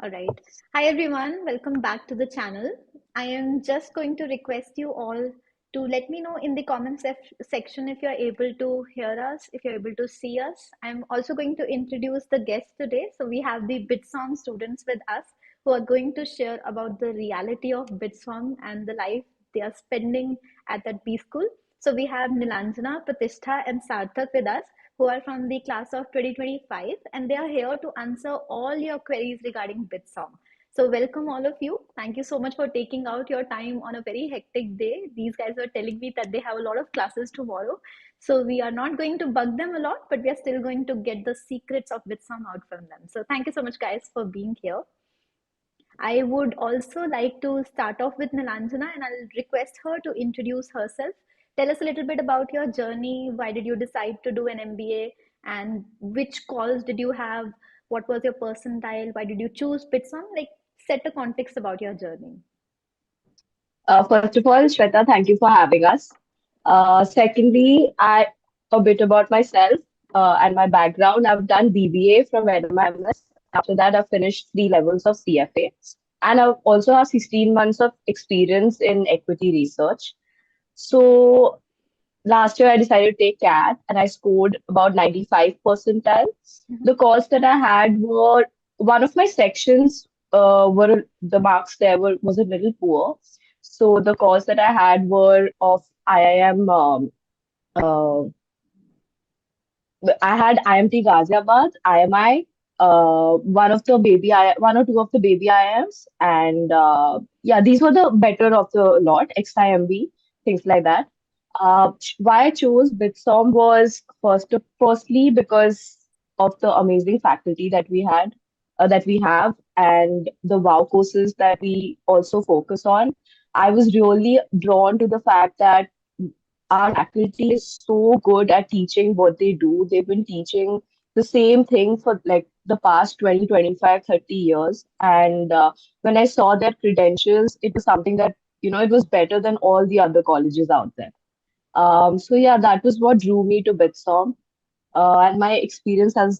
All right. Hi, everyone. Welcome back to the channel. I am just going to request you all to let me know in the section if you're able to hear us, if you're able to see us. I'm also going to introduce the guests today. So we have the BITSOM students with us who are going to share about the reality of BITSOM and the life they are spending at that B school. So we have Nilanjana, Pratishtha, and Sarthak with us who are from the class of 2025, and they are here to answer all your queries regarding BitSong. So welcome all of you. Thank you so much for taking out your time on a very hectic day. These guys were telling me that they have a lot of classes tomorrow. So we are not going to bug them a lot, but we are still going to get the secrets of BitSong out from them. So thank you so much guys for being here. I would also like to start off with Nilanjana and I'll request her to introduce herself. Tell us a little bit about your journey. Why did you decide to do an MBA? And which calls did you have? What was your percentile? Why did you choose BitSom? Like, set the context about your journey. First of all, Shweta, thank you for having us. Secondly, a bit about myself and my background. I've done BBA from NMIMS. After that, I've finished 3 levels of CFA. And I've also have 16 months of experience in equity research. So last year, I decided to take CAT and I scored about 95 percentile. Mhm. The calls that I had were one of my sections were the marks there were was a little poor. So the calls that I had were of IIM. Uh, I had IMT Ghaziabad, IMI, one or two of the baby IIMs, and yeah, these were the better of the lot, XIMB, things like that. Why I chose BITSOM was firstly because of the amazing faculty that we have, and the wow courses that we also focus on. I was really drawn to the fact that our faculty is so good at teaching what they do. They've been teaching the same thing for like the past 20, 25, 30 years. And when I saw their credentials, it was something that, it was better than all the other colleges out there. So yeah, that was what drew me to BitStorm. And my experience has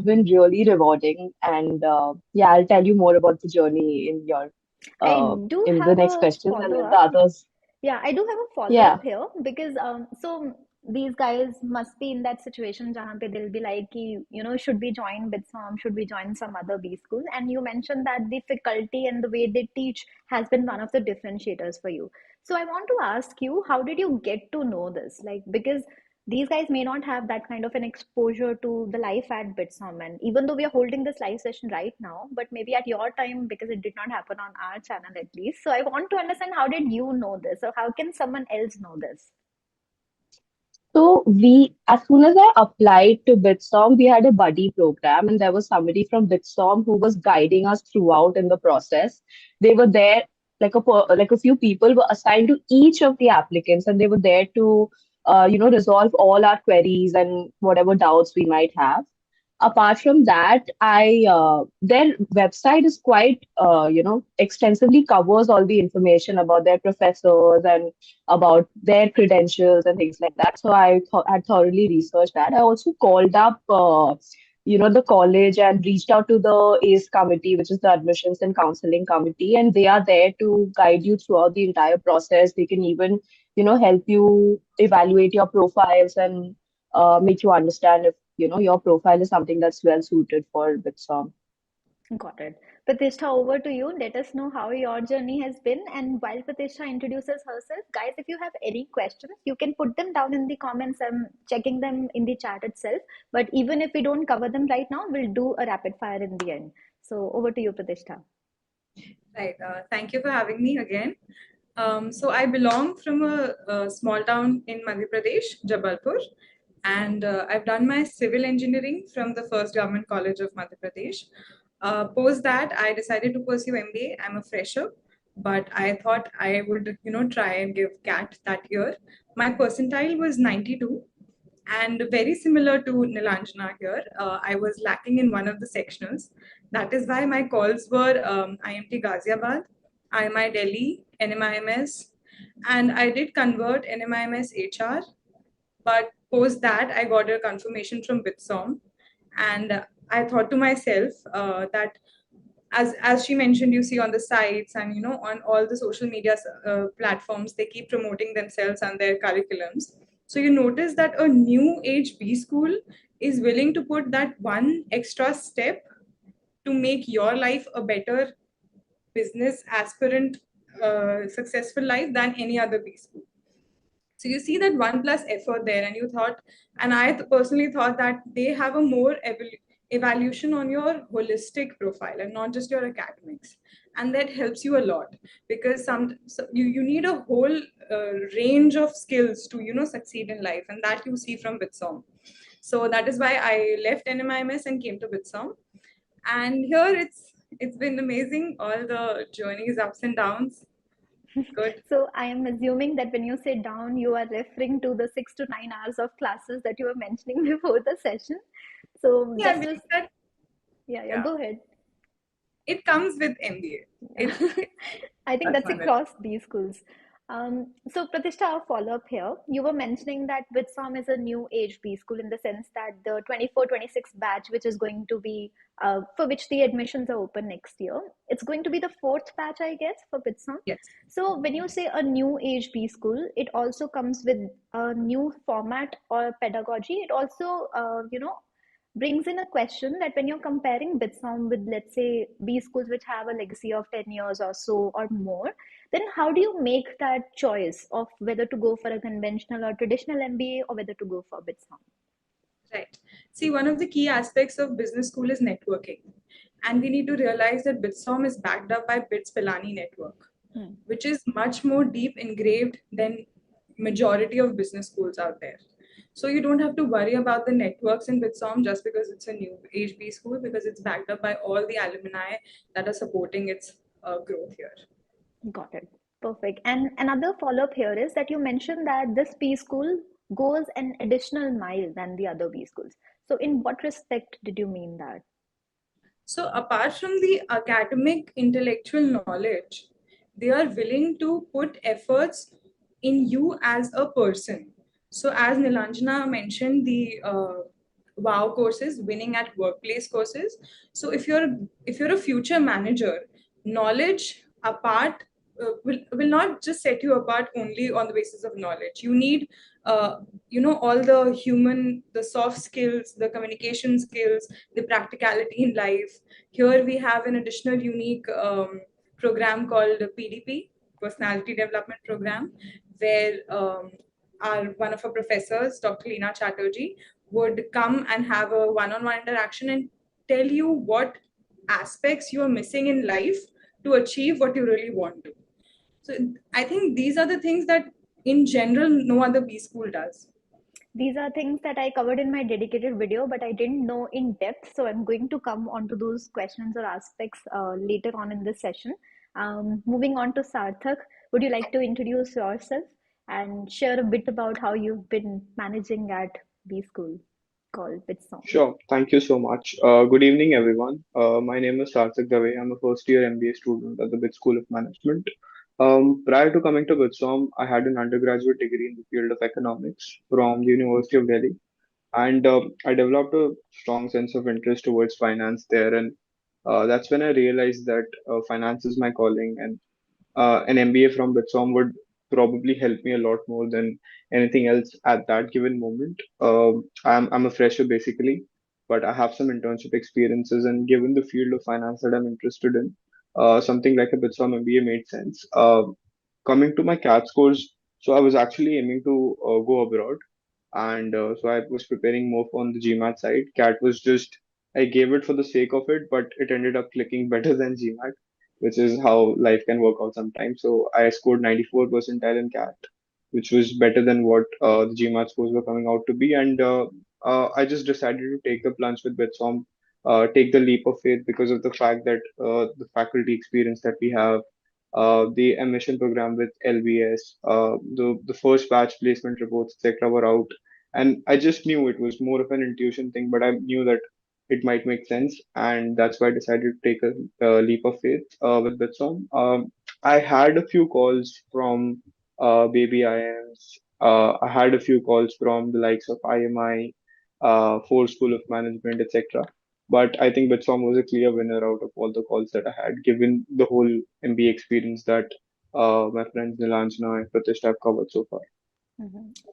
been really rewarding. And yeah, I'll tell you more about the journey I uh, do in the have next a questions, and follow then the up. others. Yeah, I do have a follow Yeah. up here because so these guys must be in that situation jahan pe they'll be like कि, should we join BitSom, should we join some other B school? And you mentioned that the faculty and the way they teach has been one of the differentiators for you. So I want to ask you, how did you get to know this? Like, because these guys may not have that kind of an exposure to the life at BitSom. And even though we are holding this live session right now, but maybe at your time, because it did not happen on our channel at least. So I want to understand, how did you know this? Or how can someone else know this? So as soon as I applied to BitStorm, we had a buddy program, and there was somebody from BitStorm who was guiding us throughout in the process. They were there, like a few people were assigned to each of the applicants, and they were there to, resolve all our queries and whatever doubts we might have. Apart from that, their website is quite, extensively covers all the information about their professors and about their credentials and things like that. So I thoroughly researched that. I also called up, the college and reached out to the ACE committee, which is the admissions and counseling committee, and they are there to guide you throughout the entire process. They can even, help you evaluate your profiles and make you understand if, your profile is something that's well suited for BitStorm. Got it. Pratishtha, over to you. Let us know how your journey has been. And while Pratishtha introduces herself, guys, if you have any questions, you can put them down in the comments. I'm checking them in the chat itself. But even if we don't cover them right now, we'll do a rapid fire in the end. So over to you, Pratishtha. Right. Thank you for having me again. So I belong from a small town in Madhya Pradesh, Jabalpur, and I've done my civil engineering from the first government college of Madhya Pradesh. Post that, I decided to pursue MBA. I'm a fresher, but I thought I would, try and give CAT that year. My percentile was 92, and very similar to Nilanjana here, I was lacking in one of the sectionals. That is why my calls were IMT Ghaziabad, IMI Delhi, NMIMS, and I did convert NMIMS HR, but post that, I got a confirmation from BITSOM, and I thought to myself that as she mentioned, you see on the sites and on all the social media platforms, they keep promoting themselves and their curriculums. So you notice that a new age B school is willing to put that one extra step to make your life a better business aspirant, successful life than any other B school. So you see that one plus effort there, and you thought, and I personally thought that they have a more evaluation on your holistic profile and not just your academics, and that helps you a lot because you need a whole range of skills to succeed in life, and that you see from BITSOM. So that is why I left NMIMS and came to BITSOM, and here it's been amazing. All the journeys, ups and downs, good. So I am assuming that when you say down, you are referring to the 6 to 9 hours of classes that you were mentioning before the session. So Yeah, I just believe to, that. yeah, Yeah, go ahead. it comes with MBA. I think That's that's one. across these schools. So, Pratishtha, a follow up here. You were mentioning that BITSOM is a new age B school in the sense that the 24-26 batch, which is going to be for which the admissions are open next year, it's going to be the fourth batch, I guess, for BITSOM. Yes. So, when you say a new age B school, it also comes with a new format or pedagogy. It also, brings in a question that when you're comparing BITSOM with, let's say, B schools which have a legacy of 10 years or so or more, then how do you make that choice of whether to go for a conventional or traditional MBA or whether to go for BITSOM? Right. See, one of the key aspects of business school is networking. And we need to realize that BITSOM is backed up by BITS Pilani network, Hmm. which is much more deep engraved than majority of business schools out there. So you don't have to worry about the networks in BITSOM just because it's a new HB school, because it's backed up by all the alumni that are supporting its growth here. Got it. Perfect. And another follow up here is that you mentioned that this B school goes an additional mile than the other B schools. So, in what respect did you mean that? So, apart from the academic intellectual knowledge, they are willing to put efforts in you as a person. So, as Nilanjana mentioned, the WOW courses, winning at workplace courses. So, if you're a future manager, knowledge apart will not just set you apart only on the basis of knowledge. You need all the human, the soft skills, the communication skills, the practicality in life. Here we have an additional unique program called PDP, Personality Development Program, where our one of our professors, Dr. Leena Chatterjee, would come and have a one-on-one interaction and tell you what aspects you are missing in life to achieve what you really want to. So I think these are the things that in general no other B school does. These are things that I covered in my dedicated video, but I didn't know in depth. So I'm going to come onto those questions or aspects later on in this session. Moving on to Sarthak, would you like to introduce yourself and share a bit about how you've been managing at B school called BITSOM? Sure. Thank you so much. Good evening, everyone. My name is Sarthak Dave. I'm a first year MBA student at the BIT School of Management. Prior to coming to BITSOM, I had an undergraduate degree in the field of economics from the University of Delhi. And I developed a strong sense of interest towards finance there. And that's when I realized that finance is my calling. And an MBA from BITSOM would probably help me a lot more than anything else at that given moment. I'm a fresher basically, but I have some internship experiences, and given the field of finance that I'm interested in, something like a BITSOM MBA made sense. Coming to my CAT scores, so I was actually aiming to go abroad, and so I was preparing more on the GMAT side. CAT was just I gave it for the sake of it, but it ended up clicking better than GMAT, which is how life can work out sometimes. So I scored 94 percentile in CAT, which was better than what the GMAT scores were coming out to be, and I just decided to take the plunge with BITSOM, take the leap of faith because of the fact that the faculty experience that we have, the emission program with LBS, the first batch placement reports, etc., were out, and I just knew it was more of an intuition thing, but I knew that it might make sense, and that's why I decided to take a leap of faith with BitSom. I had a few calls from Baby IMs. I had a few calls from the likes of IMI, Ford School of Management, etc. But I think BITSOM was a clear winner out of all the calls that I had, given the whole MBA experience that my friends Nilanjana and Pratishtha have covered so far.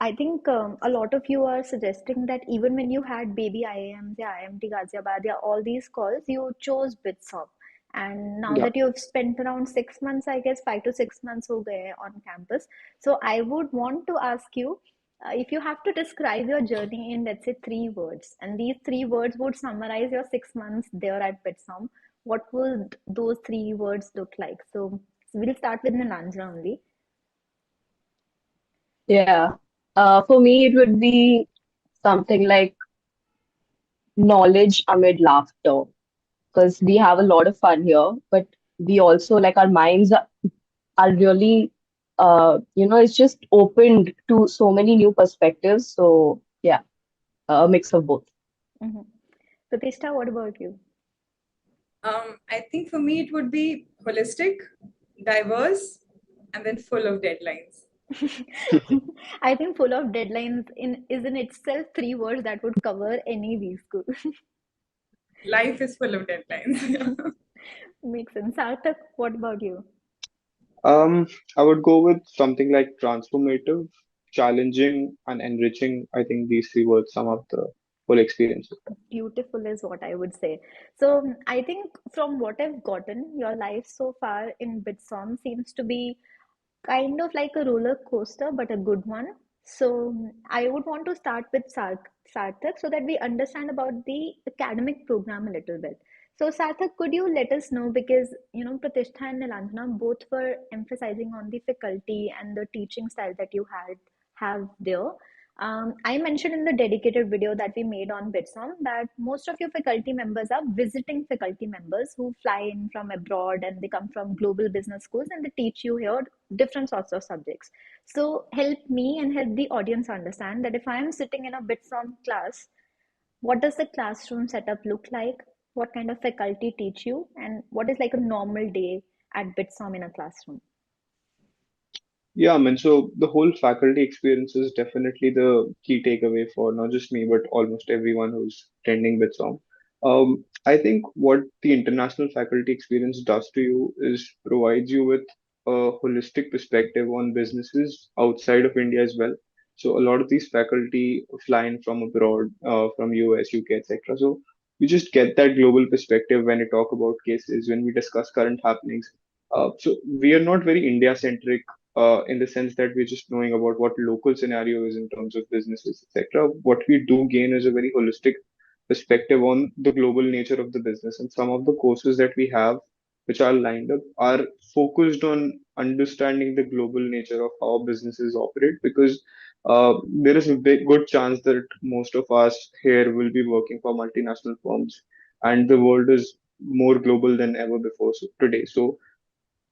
I think a lot of you are suggesting that even when you had baby IIMs, yeah, IMT Ghaziabad, yeah, all these calls, you chose BITSOM. And now Yeah. that you've spent around 6 months, I guess 5 to 6 months ho gaye on campus. So I would want to ask you if you have to describe your journey in, let's say, 3 words, and these 3 words would summarize your 6 months there at BITSOM, what would those 3 words look like? So we'll start with Nilanjana only. Yeah. For me, it would be something like knowledge amid laughter, because we have a lot of fun here, but we also like our minds are really, it's just opened to so many new perspectives. So yeah, a mix of both. Mm-hmm. Pratishtha, what about you? I think for me it would be holistic, diverse, and then full of deadlines. I think full of deadlines is in itself 3 words that would cover any B school. Life is full of deadlines. Makes sense. Sarthak, what about you? Um, I would go with something like transformative, challenging, and enriching. I think these three words sum up the whole experience. Beautiful is what I would say. So I think from what I've gotten, your life so far in BitSom seems to be kind of like a roller coaster, but a good one. So I would want to start with Sarthak so that we understand about the academic program a little bit. So Sarthak, could you let us know, because Pratishtha and Nilanjana both were emphasizing on the faculty and the teaching style that you have there. I mentioned in the dedicated video that we made on BitSom that most of your faculty members are visiting faculty members who fly in from abroad, and they come from global business schools and they teach you here different sorts of subjects. So help me and help the audience understand that if I am sitting in a BitSom class, what does the classroom setup look like? What kind of faculty teach you? And what is like a normal day at BitSom in a classroom? Yeah, I mean, so the whole faculty experience is definitely the key takeaway for not just me, but almost everyone who's attending BITSOM. I think what the international faculty experience does to you is provides you with a holistic perspective on businesses outside of India as well. So a lot of these faculty fly in from abroad, from US, UK, etc. So we just get that global perspective when we talk about cases, when we discuss current happenings. So we are not very India centric in the sense that we're just knowing about what local scenario is in terms of businesses, etc. What we do gain is a very holistic perspective on the global nature of the business. And some of the courses that we have, which are lined up, are focused on understanding the global nature of how businesses operate, because there is a good chance that most of us here will be working for multinational firms, and the world is more global than ever before today. So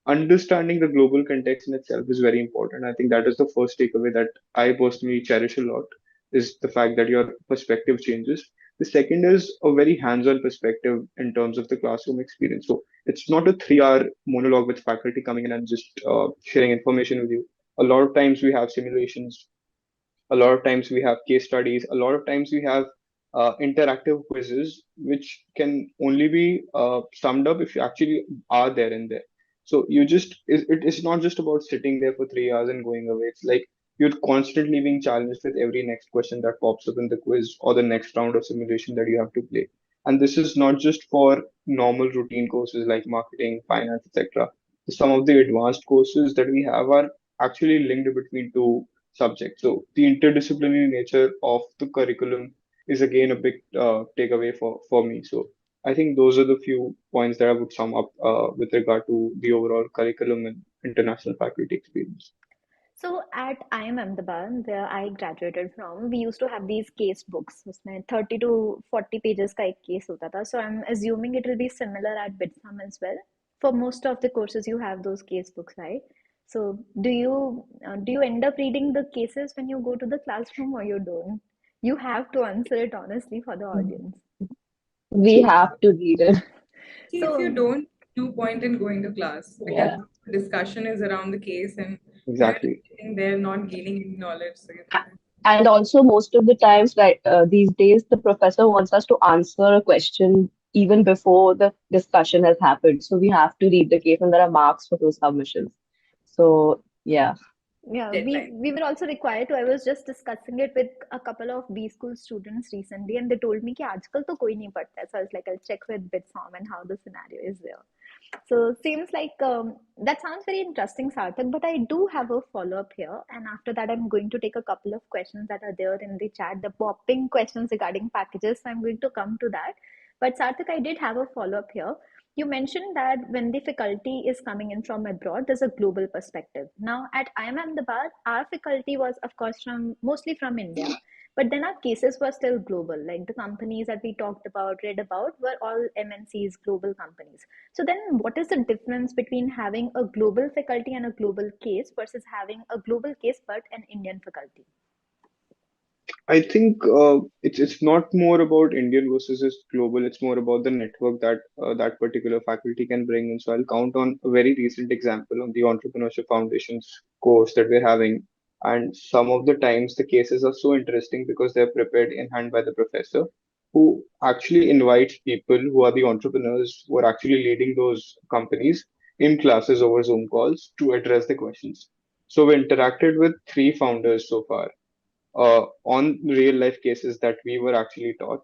understanding the global context in itself is very important. I think that is the first takeaway that I personally cherish a lot, is the fact that your perspective changes. The second is a very hands-on perspective in terms of the classroom experience. So it's not a 3 hour monologue with faculty coming in and just sharing information with you. A lot of times we have simulations, a lot of times we have case studies, a lot of times we have interactive quizzes, which can only be summed up if you actually are there and there. So it's not just about sitting there for 3 hours and going away. It's like you're constantly being challenged with every next question that pops up in the quiz or the next round of simulation that you have to play. And this is not just for normal routine courses like marketing, finance, etc. Some of the advanced courses that we have are actually linked between two subject. So the interdisciplinary nature of the curriculum is again a big takeaway for me. So I think those are the few points that I would sum up with regard to the overall curriculum and international faculty experience. So at IIM Ahmedabad, where I graduated from, we used to have these case books. उसमें 30 to 40 pages का एक case होता था. So I'm assuming it will be similar at BITSAM as well. For most of the courses, you have those case books, right? So do you end up reading the cases when you go to the classroom, or you don't? You have to answer it honestly for the audience. We So have to read it. See, if you So don't, no point in going to class because Yeah. the discussion is around the case and you're exactly. sitting there not gaining any knowledge. So you A- can't. And also, most of the times, like these days, the professor wants us to answer a question even before the discussion has happened. So we have to read the case, and there are marks for those submissions. So yeah. Yeah, Deadline. we were also required to. I was just discussing it with a couple of B school students recently, and they told me कि आजकल तो कोई नहीं पढ़ता है. So I was like, I'll check with BITSOM and how the scenario is there. So seems like that sounds very interesting, Sarthak. But I do have a follow up here, and after that, I'm going to take a couple of questions that are there in the chat, the popping questions regarding packages. So I'm going to come to that. But Sarthak, I did have a follow up here. You mentioned that when the faculty is coming in from abroad, there's a global perspective. Now, at IIM Ahmedabad, our faculty was, of course, from mostly from India, but then our cases were still global. Like the companies that we talked about, read about, were all MNCs, global companies. So then, what is the difference between having a global faculty and a global case versus having a global case but an Indian faculty? I think it's not more about Indian versus is global. It's more about the network that that particular faculty can bring in. So I'll count on a very recent example on the Entrepreneurship Foundation's course that we're having. And some of the times the cases are so interesting because they're prepared in hand by the professor, who actually invites people who are the entrepreneurs who are actually leading those companies in classes over Zoom calls to address the questions. So we interacted with three founders so far on real life cases that we were actually taught.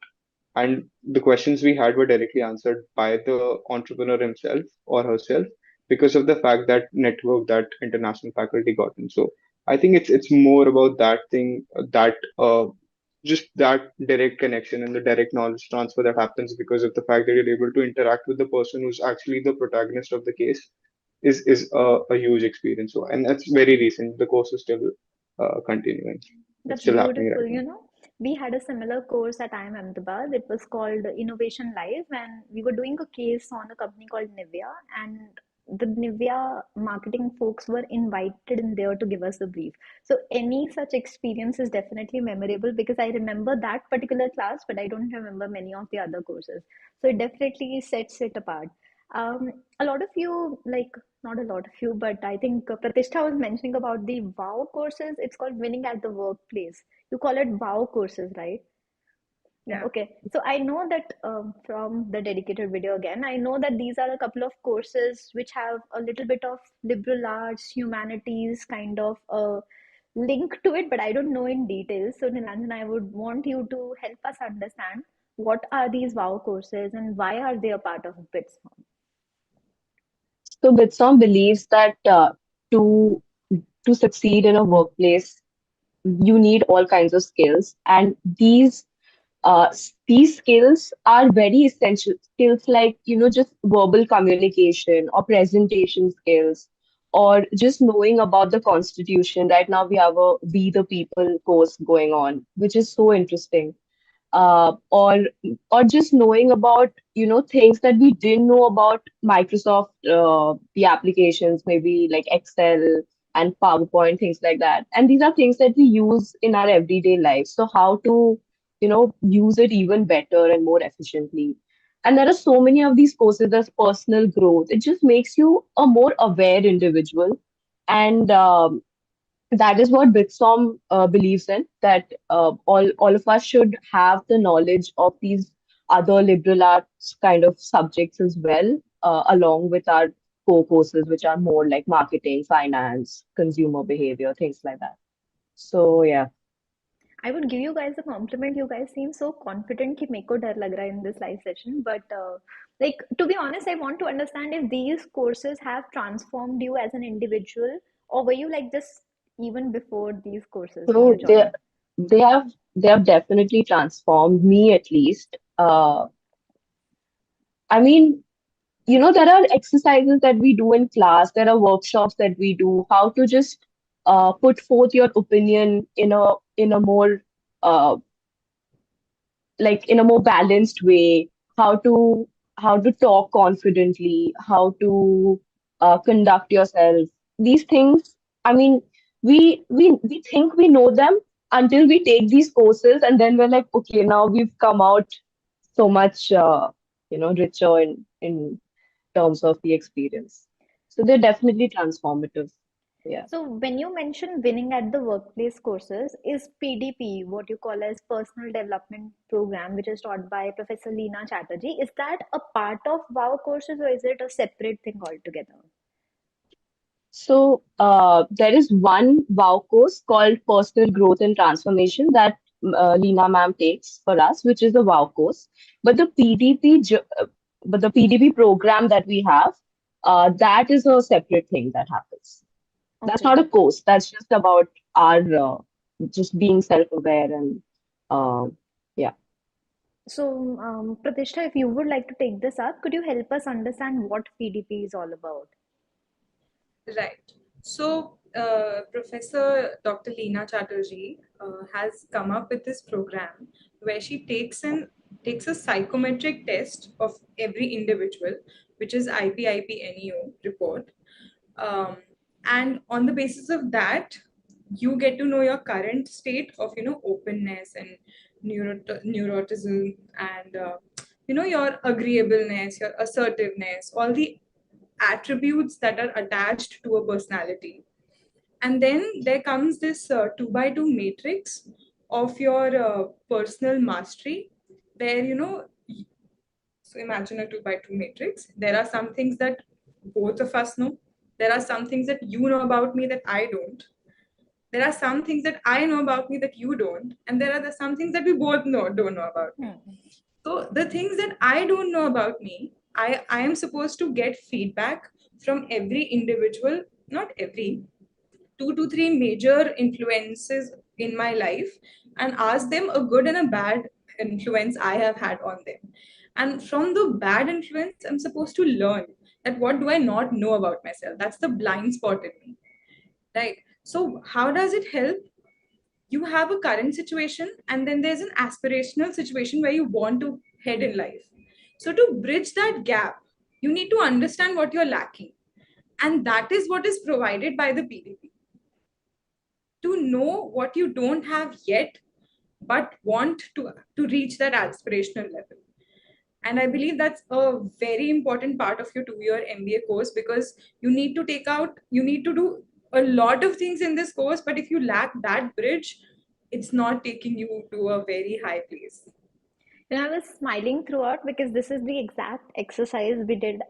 And the questions we had were directly answered by the entrepreneur himself or herself because of the fact that network that international faculty got in. So I think it's more about that thing, that just that direct connection and the direct knowledge transfer that happens because of the fact that you're able to interact with the person who's actually the protagonist of the case is a huge experience. So, and that's very recent. The course is still continuing. It's That's still happening beautiful. right now. We had a similar course at IIM Ahmedabad. It was called Innovation Live, and we were doing a case on a company called Nivea, and the Nivea marketing folks were invited in there to give us a brief. So any such experience is definitely memorable because I remember that particular class, but I don't remember many of the other courses. So it definitely sets it apart. A lot of you, like, not a lot of you, but I think Pratishtha was mentioning about the WOW courses. It's called Winning at the Workplace. You call it WOW courses, right? Yeah, Yeah. okay. So I know that from the dedicated video again, I know that these are a couple of courses which have a little bit of liberal arts, humanities kind of link to it, but I don't know in detail. So Nilanjan, I would want you to help us understand what are these WOW courses and why are they a part of BITS? So Bitsom believes that to to succeed in a workplace, you need all kinds of skills, and these skills are very essential skills, like just verbal communication or presentation skills, or just knowing about the constitution. Right now we have a We the People course going on, which is so interesting. uh, or or just knowing about things that we didn't know about Microsoft, the applications, maybe like Excel and PowerPoint, things like that. And these are things that we use in our everyday life. So how to use it even better and more efficiently. And there are so many of these courses. There's personal growth. It just makes you a more aware individual. And that is what BitStorm believes in, that all of us should have the knowledge of these other liberal arts kind of subjects as well, along with our core courses, which are more like marketing, finance, consumer behavior, things like that. So yeah. I would give you guys a compliment. You guys seem so confident कि मेरे को डर लग रहा है in this live session. But like, to be honest, I want to understand if these courses have transformed you as an individual, or were you like this even before these courses when you So joined? they have definitely transformed me, at least. I mean, there are exercises that we do in class, there are workshops that we do, how to just put forth your opinion uh, in a more balanced way, how to talk confidently, how to conduct yourself. These things, I mean, we think we know them until we take these courses, and then we're like, okay, now we've come out so much richer in terms of the experience. So they're definitely transformative. Yeah. So when you mention winning at the workplace courses, is PDP, what you call as Personal Development Program, which is taught by Professor Leena Chatterjee, is that a part of WOW courses or is it a separate thing altogether? So there is one WOW course called Personal Growth and Transformation that Leena ma'am takes for us, which is the WOW course. But the PDP program that we have, that is a separate thing that happens. That's Okay. not a course. That's just about our just being self-aware and uh, yeah. So, Pratishtha, if you would like to take this up, could you help us understand what PDP is all about? Right. So, Professor Dr. Leena Chatterjee has come up with this program where she takes a psychometric test of every individual, which is IPIP-NEO report, um, and on the basis of that, you get to know your current state of openness and neurotism and your agreeableness, your assertiveness, all the attributes that are attached to a personality. And then there comes this 2 by 2 matrix of your personal mastery, where so imagine a 2 by 2 matrix. There are some things that both of us know. There are some things that you know about me that I don't. There are some things that I know about me that you don't. And there are some things that we both don't know about me. Hmm. So the things that I don't know about me, I am supposed to get feedback from every individual, not every, 2 to 3 major influences in my life, and ask them a good and a bad influence I have had on them. And from the bad influence, I'm supposed to learn that what do I not know about myself? That's the blind spot in me, right? So, how does it help? You have a current situation, and then there's an aspirational situation where you want to head in life. So, to bridge that gap, you need to understand what you're lacking. And that is what is provided by the PDP, to know what you don't have yet but want to reach that aspirational level. And I believe that's a very important part of your 2 year MBA course, because you need to do a lot of things in this course, but if you lack that bridge, it's not taking you to a very high place. I was smiling throughout because this is the exact exercise we did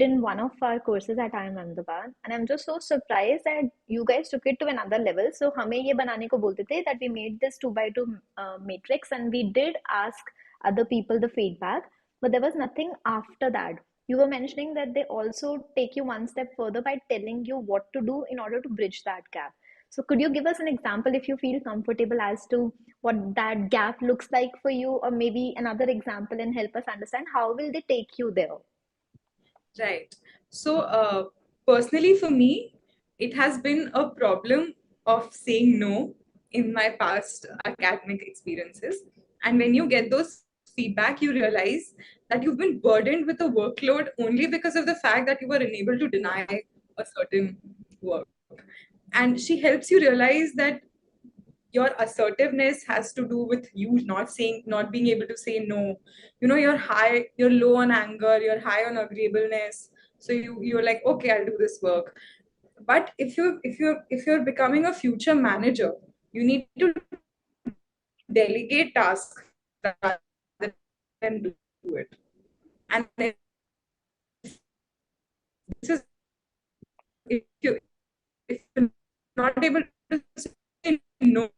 in one of our courses at IIM Ahmedabad, and I'm just so surprised that you guys took it to another level. So हमें ये बनाने को बोलते थे that we made this 2 by 2 matrix, and we did ask other people the feedback, but there was nothing after that. You were mentioning that they also take you one step further by telling you what to do in order to bridge that gap. So could you give us an example if you feel comfortable as to what that gap looks like for you, or maybe another example, and help us understand how will they take you there? Right. So, personally, for me, it has been a problem of saying no in my past academic experiences. And when you get those feedback, you realize that you've been burdened with a workload only because of the fact that you were unable to deny a certain work. And she helps you realize that your assertiveness has to do with you not being able to say no. You're low on anger, you're high on agreeableness, so you're like, okay, I'll do this work. But if you're becoming a future manager, you need to delegate tasks rather than do it. And if this is if you're not able to say no,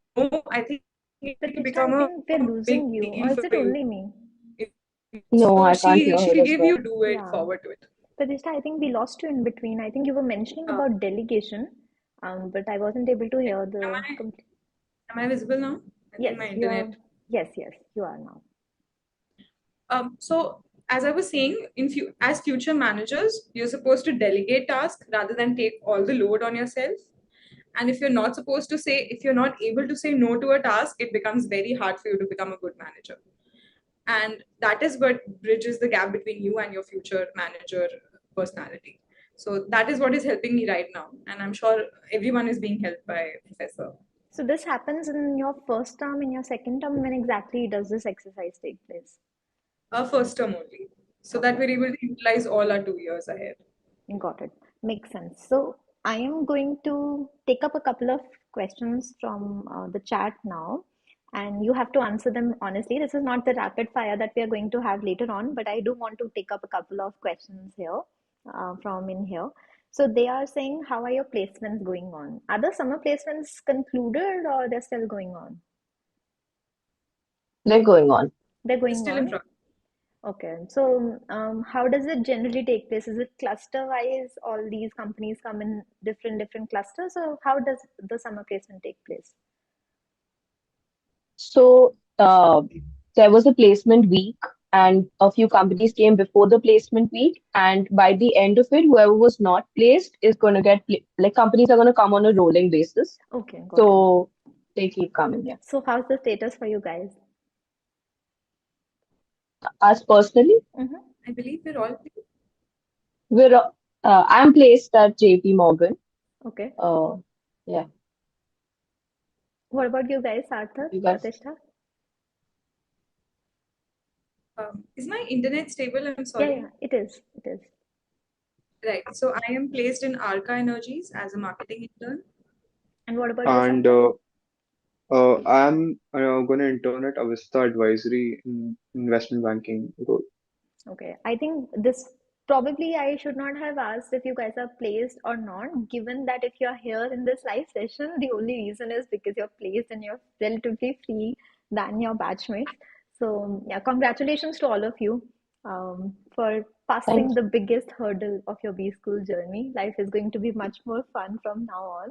I think it will Pratishtha, become I a think we're big losing you, deal or for is it you. only me? No, So I can't she hear she'll her as give you well. do it, Yeah. forward to it. Pratishtha, I think we lost you in between. I think you were mentioning Uh, about delegation, but I wasn't able to okay. hear the complete. Am I visible now? I think Yes, my you're. internet. Yes, yes, you are now. So as I was saying, as future managers, you're supposed to delegate tasks rather than take all the load on yourself. And if you're not able to say no to a task, it becomes very hard for you to become a good manager. And that is what bridges the gap between you and your future manager personality. So that is what is helping me right now, and I'm sure everyone is being helped by Professor. So this happens in your first term, in your second term. When exactly does this exercise take place? First term only, so that Okay. we're able to utilize all our 2 years ahead. Got it. Makes sense. So I am going to take up a couple of questions from the chat now, and you have to answer them honestly. This is not the rapid fire that we are going to have later on, but I do want to take up a couple of questions here from in here. So they are saying, how are your placements going on? Are the summer placements concluded or they're still going on? They're going on. They're It's going still in on. progress. Okay, so how does it generally take place? Is it cluster wise? All these companies come in different clusters, or how does the summer placement take place? So there was a placement week, and a few companies came before the placement week. And by the end of it, whoever was not placed is going to like companies are going to come on a rolling basis. Okay, got it. So they keep coming. Yeah. So how's the status for you guys? Us personally, Mm-hmm. I believe we're all. I'm placed at JP Morgan. Okay. Uh, yeah, What about you guys, Sarthak, you guys. Pratishtha? Is my internet stable? I'm Yeah, sorry. yeah, it is. It is. Right. So I am placed in Arca Energies as a marketing intern. And what about you, And Sarthak? I'm going to intern at Avista Advisory in investment banking role. Okay, I think this probably I should not have asked if you guys are placed or not, given that if you're here in this live session, the only reason is because you're placed and you're relatively free than your batchmates. So, yeah, congratulations to all of you for Thank passing the biggest hurdle of your B school journey. Life is going to be much more fun from now on.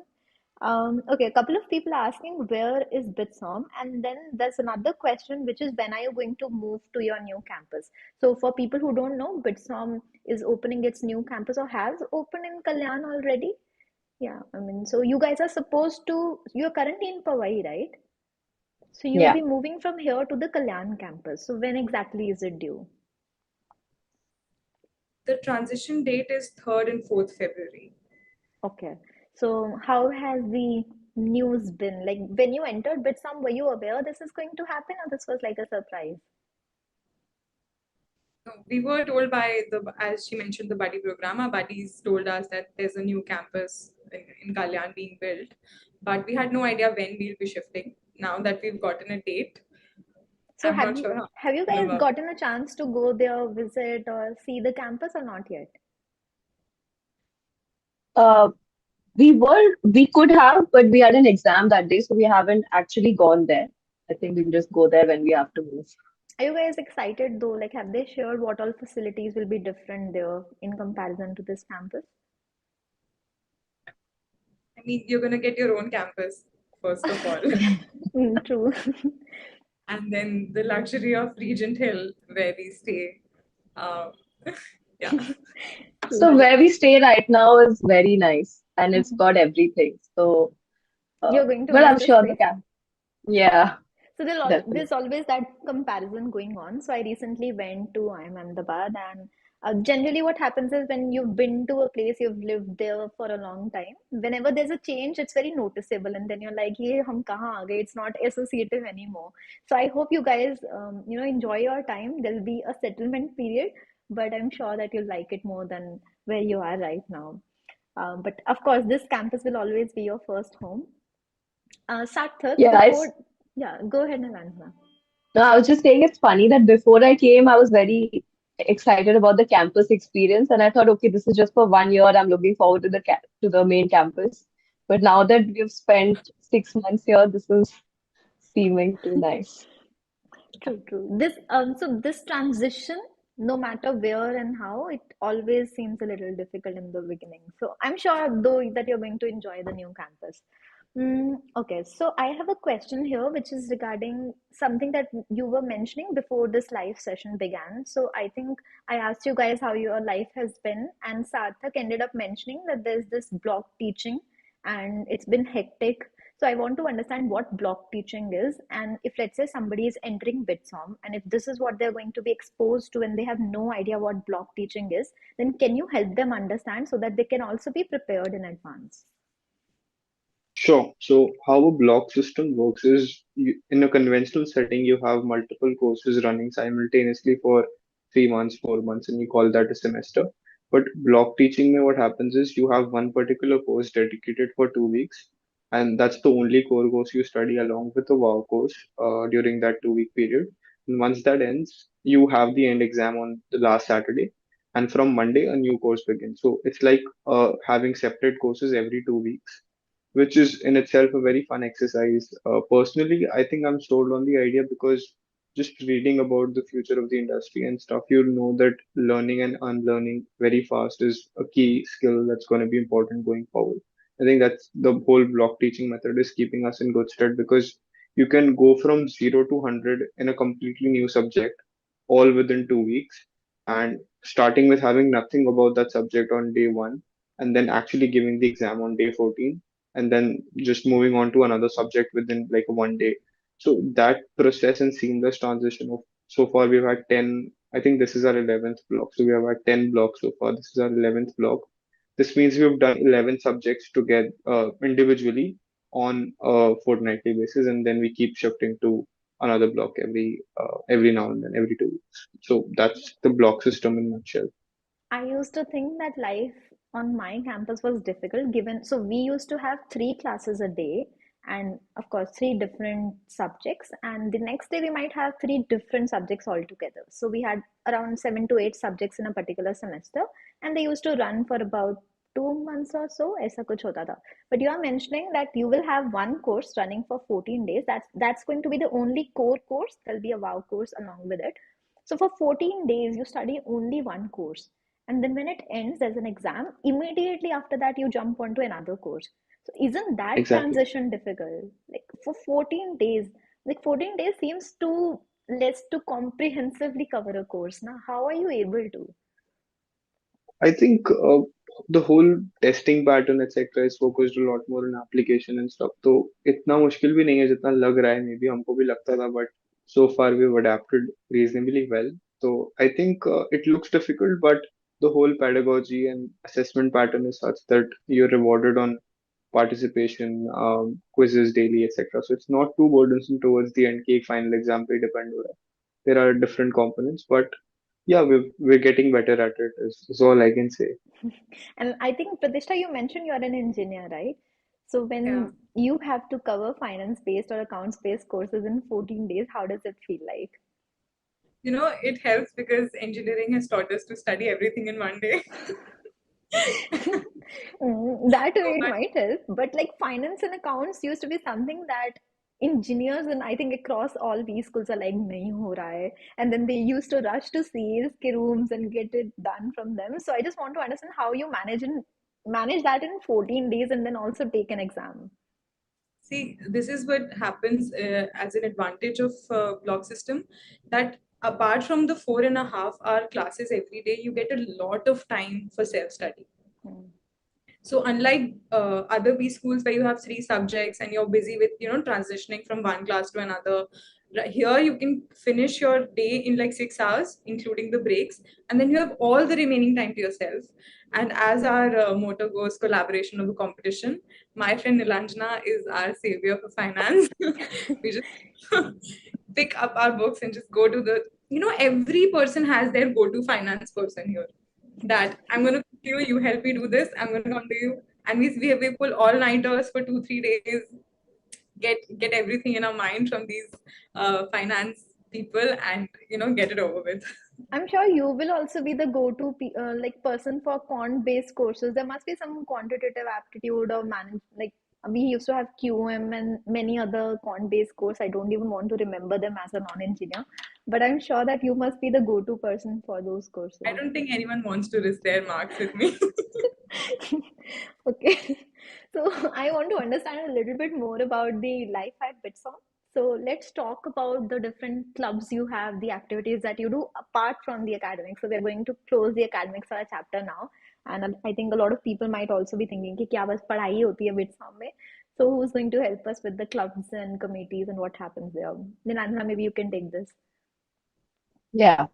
Okay, a couple of people are asking where is BITSOM, and then there's another question which is when are you going to move to your new campus? So for people who don't know, BITSOM is opening its new campus or has opened in Kalyan already. Yeah, I mean, so you guys are supposed to, you're currently in Powai, right? So you. you'll Yeah. be moving from here to the Kalyan campus. So when exactly is it due? The transition date is 3rd and 4th February. Okay. So how has the news been? Like when you entered BITSOM, were you aware this is going to happen or this was like a surprise? So we were told by as she mentioned, the buddy program. Our buddies told us that there's a new campus in Kalyan being built, but we had no idea when we'll be shifting. Now that we've gotten a date, So I'm not sure how have you we'll guys work. gotten a chance to go there, visit, or see the campus or not yet? Uh, we could have, but we had an exam that day, so we haven't actually gone there. I think we'll just go there when we have to move. Are you guys excited though? Like, have they shared what all facilities will be different there in comparison to this campus? I mean, you're gonna get your own campus first of all, True. and then the luxury of Regent Hill where we stay. Uh, yeah. True, So true. where we stay right now is very nice, and it's Mhm. got everything. So, You're going to but miss I'm this sure the place. camp. Yeah, So there's definitely. always that comparison going on. So I recently went to IIM Ahmedabad, and generally what happens is when you've been to a place, you've lived there for a long time. Whenever there's a change, it's very noticeable, and then you're like, "Ye, hum kahan aa gaye?" It's not associative anymore. So I hope you guys, enjoy your time. There'll be a settlement period, but I'm sure that you'll like it more than where you are right now. But of course, this campus will always be your first home. Sarthak, Yeah, before, yeah, go ahead, Nirvana. no, I was just saying it's funny that before I came, I was very excited about the campus experience, and I thought, okay, this is just for 1 year. I'm looking forward to to the main campus. But now that we've spent 6 months here, this is seeming too nice. True, true. This transition, no matter where and how, it always seems a little difficult in the beginning. So I'm sure though that you're going to enjoy the new campus. Okay, so I have a question here, which is regarding something that you were mentioning before this live session began. So I think I asked you guys how your life has been, and Sarthak ended up mentioning that there's this block teaching, and it's been hectic. So I want to understand what block teaching is, and if let's say somebody is entering BITSOM, and if this is what they're going to be exposed to, and they have no idea what block teaching is, then can you help them understand so that they can also be prepared in advance? Sure. So how a block system works is in a conventional setting, you have multiple courses running simultaneously for 3 months, 4 months, and you call that a semester. But block teaching mein what happens is you have one particular course dedicated for 2 weeks, and that's the only core course you study along with the wow course during that 2 week period. And once that ends, you have the end exam on the last Saturday, and from Monday a new course begins. So it's like having separate courses every 2 weeks, which is in itself a very fun exercise. Personally, I think I'm sold on the idea because just reading about the future of the industry and stuff, you'll know that learning and unlearning very fast is a key skill that's going to be important going forward. I think that's the whole block teaching method is keeping us in good stead because you can go from 0 to 100 in a completely new subject all within 2 weeks, and starting with having nothing about that subject on day one and then actually giving the exam on day 14 and then just moving on to another subject within like 1 day. So that process and seamless transition of so far we've had 10, I think this is our 11th block. So we have had 10 blocks so far. This is our 11th block. This means we've done 11 subjects together individually on a fortnightly basis, and then we keep shifting to another block every now and then, every 2 weeks. So that's the block system in a nutshell. I used to think that life on my campus was difficult given, so we used to have three classes a day and of course three different subjects, and the next day we might have three different subjects altogether. So we had around 7 to 8 subjects in a particular semester, and they used to run for about 2 months or so. ऐसा कुछ होता था. But you are mentioning that you will have one course running for 14 days. That's going to be the only core course. There'll be a wow course along with it. So for 14 days, you study only one course. And then when it ends, there's an exam. Immediately after that, you jump onto another course. So isn't that Exactly. transition difficult? Like for 14 days, like 14 days seems too less to comprehensively cover a course. Now, how are you able to? I think the whole testing pattern etc is focused a lot more on application and stuff. तो इतना मुश्किल भी नहीं है जितना लग रहा है. Maybe हमको भी लगता था, but so far we've adapted reasonably well. So I think it looks difficult, but the whole pedagogy and assessment pattern is such that you're rewarded on participation, quizzes daily, etc. So it's not too burdensome towards the end. कि एक final exam पे depend हो रहा है. There are different components, but yeah, we're getting better at it. Is all I can say. And I think, Pratishtha, you mentioned you're an engineer, right? So Yeah. when you have to cover finance-based or accounts-based courses in 14 days, how does it feel like? It helps because engineering has taught us to study everything in one day. That way it But might help, but like finance and accounts used to be something that engineers and I think across all B schools are like, nahi ho raha hai. And then they used to rush to sales ke rooms and get it done from them. So I just want to understand how you manage that in 14 days and then also take an exam. see, this is what happens as an advantage of block system, that apart from the 4.5 hour classes every day, you get a lot of time for self study. Hmm. So unlike other B schools where you have three subjects and you're busy with transitioning from one class to another, here you can finish your day in like 6 hours, including the breaks, and then you have all the remaining time to yourself. And as our motto goes, collaboration over competition. My friend Nilanjana is our savior for finance. We just pick up our books and just go to every person has their go-to finance person here, that I'm going to come to you, you help me do this, I'm going to come to you. And we pull all nighters for 2 3 days, get everything in our mind from these finance people, and get it over with. I'm sure you will also be the go-to like person for quant-based courses. There must be some quantitative aptitude or manage like we used to have QM and many other quant-based course. I don't even want to remember them as a non-engineer, but I'm sure that you must be the go-to person for those I courses. don't think anyone wants to risk their marks with me. Okay. So I want to understand a little bit more about the life at BITSOM. So let's talk about the different clubs you have, the activities that you do apart from the academics. So we're going to close the academics chapter now. And I think a lot of people might also be thinking कि क्या बस पढ़ाई ही होती है BITSOM में. So who's going to help us with the clubs and committees and what happens there? Nilanjana, maybe you can take this. Yeah.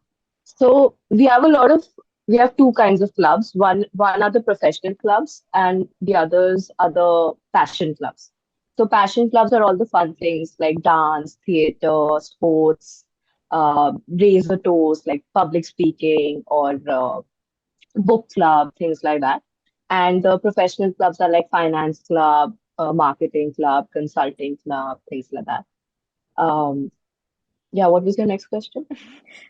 So we have two kinds of clubs. One are the professional clubs and the others are the passion clubs. So passion clubs are all the fun things like dance, theater, sports, raise the toast like public speaking or book club, things like that. And the professional clubs are like finance club, marketing club, consulting club, things like that. Um, yeah, what was your next question?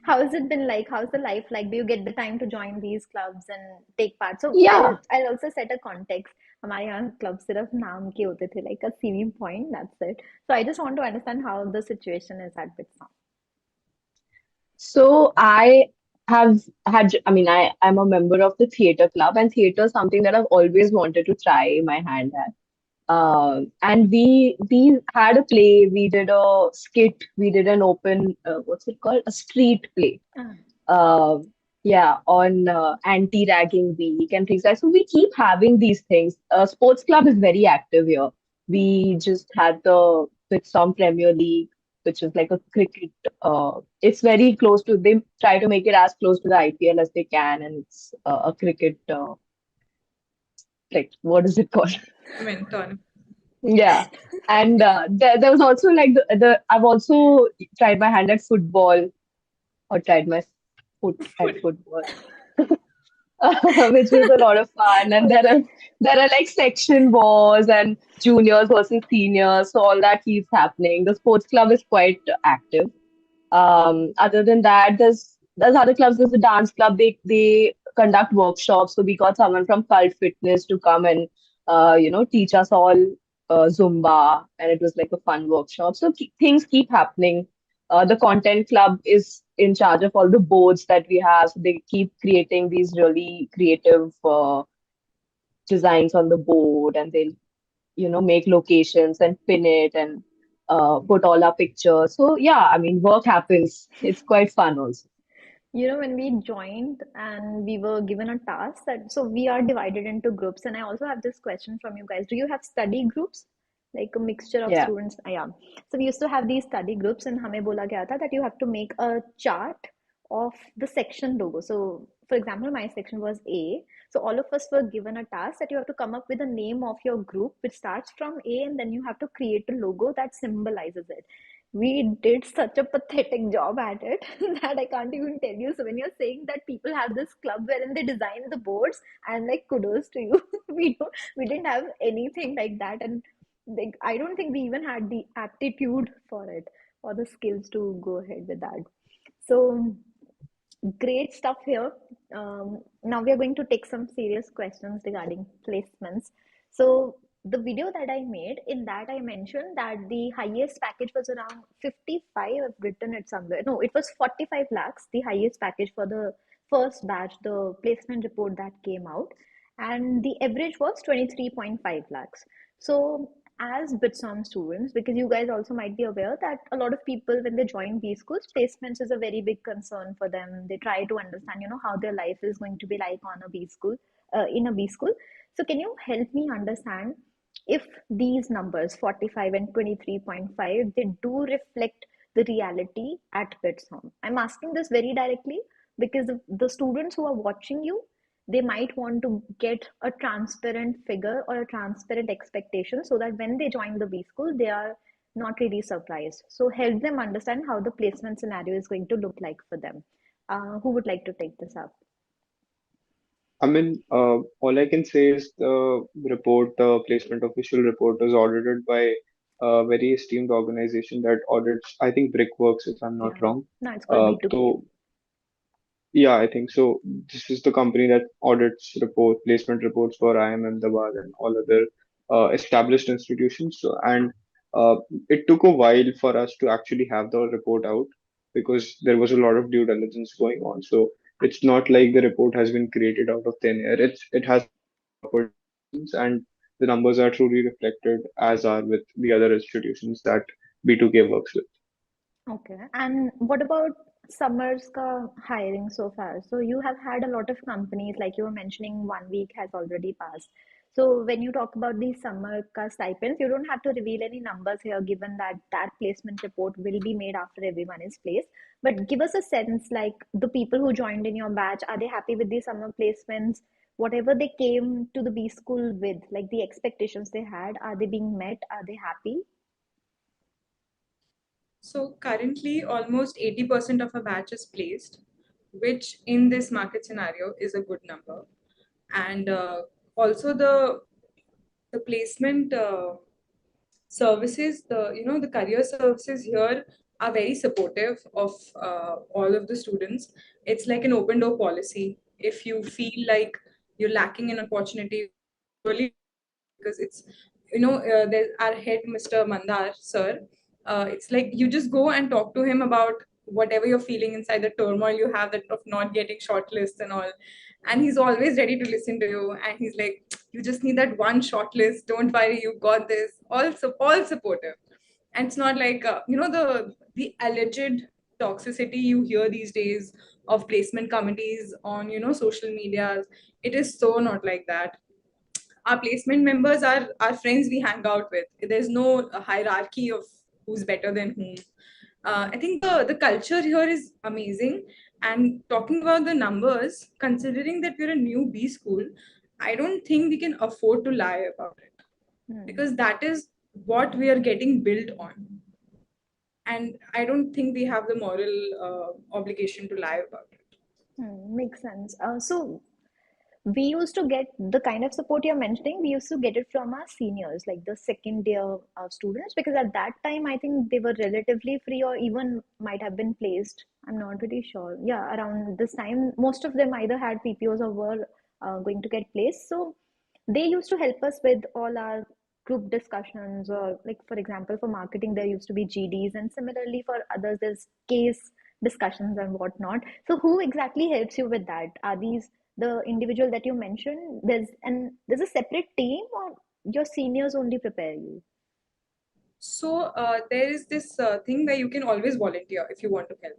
How has it been like? How's the life like? Do you get the time to join these clubs and take part? So Yeah. I'll also set a context. हमारे यहाँ club सिर्फ नाम के होते थे, like a CV point, that's it. So I just want to understand how the situation is at BITSOM. So I have I'm a member of the theater club, and theater is something that I've always wanted to try my hand at. And we had a play, we did a skit, we did an open, what's it called? A street play. Ah, uh, yeah, on anti-ragging week and things like that. So we keep having these things. Sports club is very active here. We just had the BITSOM Premier League, which is like a cricket. It's very close to. They try to make it as close to the IPL as they can, and it's a cricket. Like what is it called? Tournament. Yeah. And there was also like the I've also tried my hand at football or tried my foot at football. Which was a lot of fun. And there are like section wars and juniors versus seniors, so all that keeps happening. The sports club is quite active. Other than that, there's other clubs. There's a dance club. They conduct workshops. So we got someone from Cult Fitness to come and teach us all Zumba, and it was like a fun workshop. So things keep happening. The content club is in charge of all the boards that we have. So they keep creating these really creative designs on the board, and they'll make locations and pin it and put all our pictures. So yeah, I mean, work happens. It's quite fun also. you know, when we joined and we were given a task that, so we are divided into groups. And I also have this question from you guys. Do you have study groups? Like a mixture of Yeah. students? Yeah. So we used to have these study groups and हमें बोला गया था that you have to make a chart of the section logo. So for example, my section was A. So all of us were given a task that you have to come up with a name of your group which starts from A, and then you have to create a logo that symbolizes it. We did such a pathetic job at it that I can't even tell you. So when you're saying that people have this club wherein they design the boards, I'm like, kudos to you. We didn't have anything like that, and like I don't think we even had the aptitude for it or the skills to go ahead with that. So great stuff here. Now we are going to take some serious questions regarding placements. So the video that I made, in that I mentioned that the highest package was around 55. I've written it somewhere. No, it was 45 lakhs, the highest package for the first batch, the placement report that came out. And the average was 23.5 lakhs. So as BITSOM students, because you guys also might be aware that a lot of people, when they join B schools, placements is a very big concern for them. They try to understand, how their life is going to be like on a B school, in a B school. So can you help me understand if these numbers, 45 and 23.5, they do reflect the reality at BITSOM? I'm asking this very directly because the students who are watching you, they might want to get a transparent figure or a transparent expectation so that when they join the B school, they are not really surprised. So help them understand how the placement scenario is going to look like for them. Who would like to take this up? I mean, all I can say is the report, the placement official report, was audited by a very esteemed organization that audits, I think, Brickworks, if I'm not Yeah. wrong. No, it's called B2K. So yeah, I think so. This is the company that audits placement reports for IIM Ahmedabad and all other established institutions. So, and uh, it took a while for us to actually have the report out because there was a lot of due diligence going on. So it's not like the report has been created out of thin air. It has proper diligence, and the numbers are truly reflected as are with the other institutions that B2K works with. Okay. And what about Summers ka hiring so far? So you have had a lot of companies, like you were mentioning, 1 week has already passed. So when you talk about the summer ka stipends, you don't have to reveal any numbers here, given that that placement report will be made after everyone is placed. But give us a sense, like the people who joined in your batch, are they happy with the summer placements? Whatever they came to the B school with, like the expectations they had, are they being met? Are they happy? So currently, almost 80% of our batch is placed. which in this market scenario is a good number. And also the placement services, the career services here are very supportive of all of the students. It's like an open door policy. If you feel like you're lacking in opportunity, really, because it's, there's our head, Mr. Mandar sir. It's like you just go and talk to him about whatever you're feeling inside, the turmoil you have, that of not getting shortlists and all, and he's always ready to listen to you. And he's like, you just need that one shortlist, don't worry, you got this. All supportive. And it's not like, the alleged toxicity you hear these days of placement committees on, social media. It is so not like that. Our placement members are our friends we hang out with. There's no hierarchy of who's better than whom. I think the culture here is amazing. And talking about the numbers, considering that we're a new B school, I don't think we can afford to lie about it, Hmm. because that is what we are getting built on. And I don't think we have the moral obligation to lie about it. Makes sense. So we used to get the kind of support you're mentioning, we used to get it from our seniors, like the second year students, because at that time, I think they were relatively free or even might have been placed. I'm not really sure. Yeah, around this time, most of them either had PPOs or were going to get placed. So they used to help us with all our group discussions, or like, for example, for marketing, there used to be GDs, and similarly for others, there's case discussions and whatnot. So who exactly helps you with that? Are these the individual that you mentioned? There's a separate team, or your seniors only prepare you? So there is this thing where you can always volunteer if you want to help.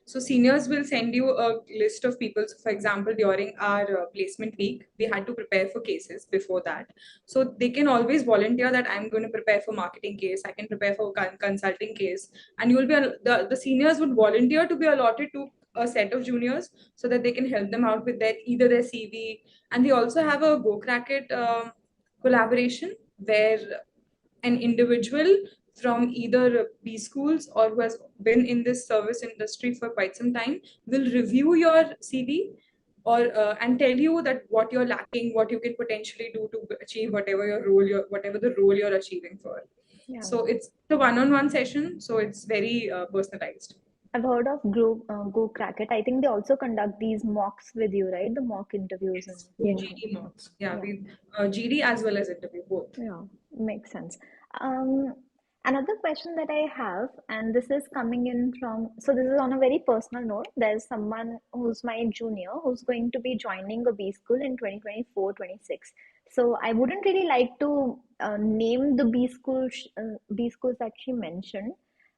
So seniors will send you a list of people. So for example, during our placement week, we had to prepare for cases before that. So they can always volunteer that I'm going to prepare for marketing case, I can prepare for consulting case, and you will be the seniors would volunteer to be allotted to a set of juniors so that they can help them out with their either their CV. And they also have a Go Crack It collaboration where an individual from either B schools or who has been in this service industry for quite some time will review your CV, or and tell you that what you're lacking, what you can potentially do to achieve whatever the role you're achieving for. Yeah, So it's the one-on-one session, so it's very personalized. I've heard of Go Crack It. I think they also conduct these mocks with you, right? The mock interviews and Yes, yeah, GD mocks. Yeah, yeah. we GD as well as interview both. Yeah, makes sense. Um, Another question that I have, and this is coming in from, so this is on a very personal note. There's someone who's my junior who's going to be joining a B school in 2024-26. So I wouldn't really like to name the B schools that she mentioned,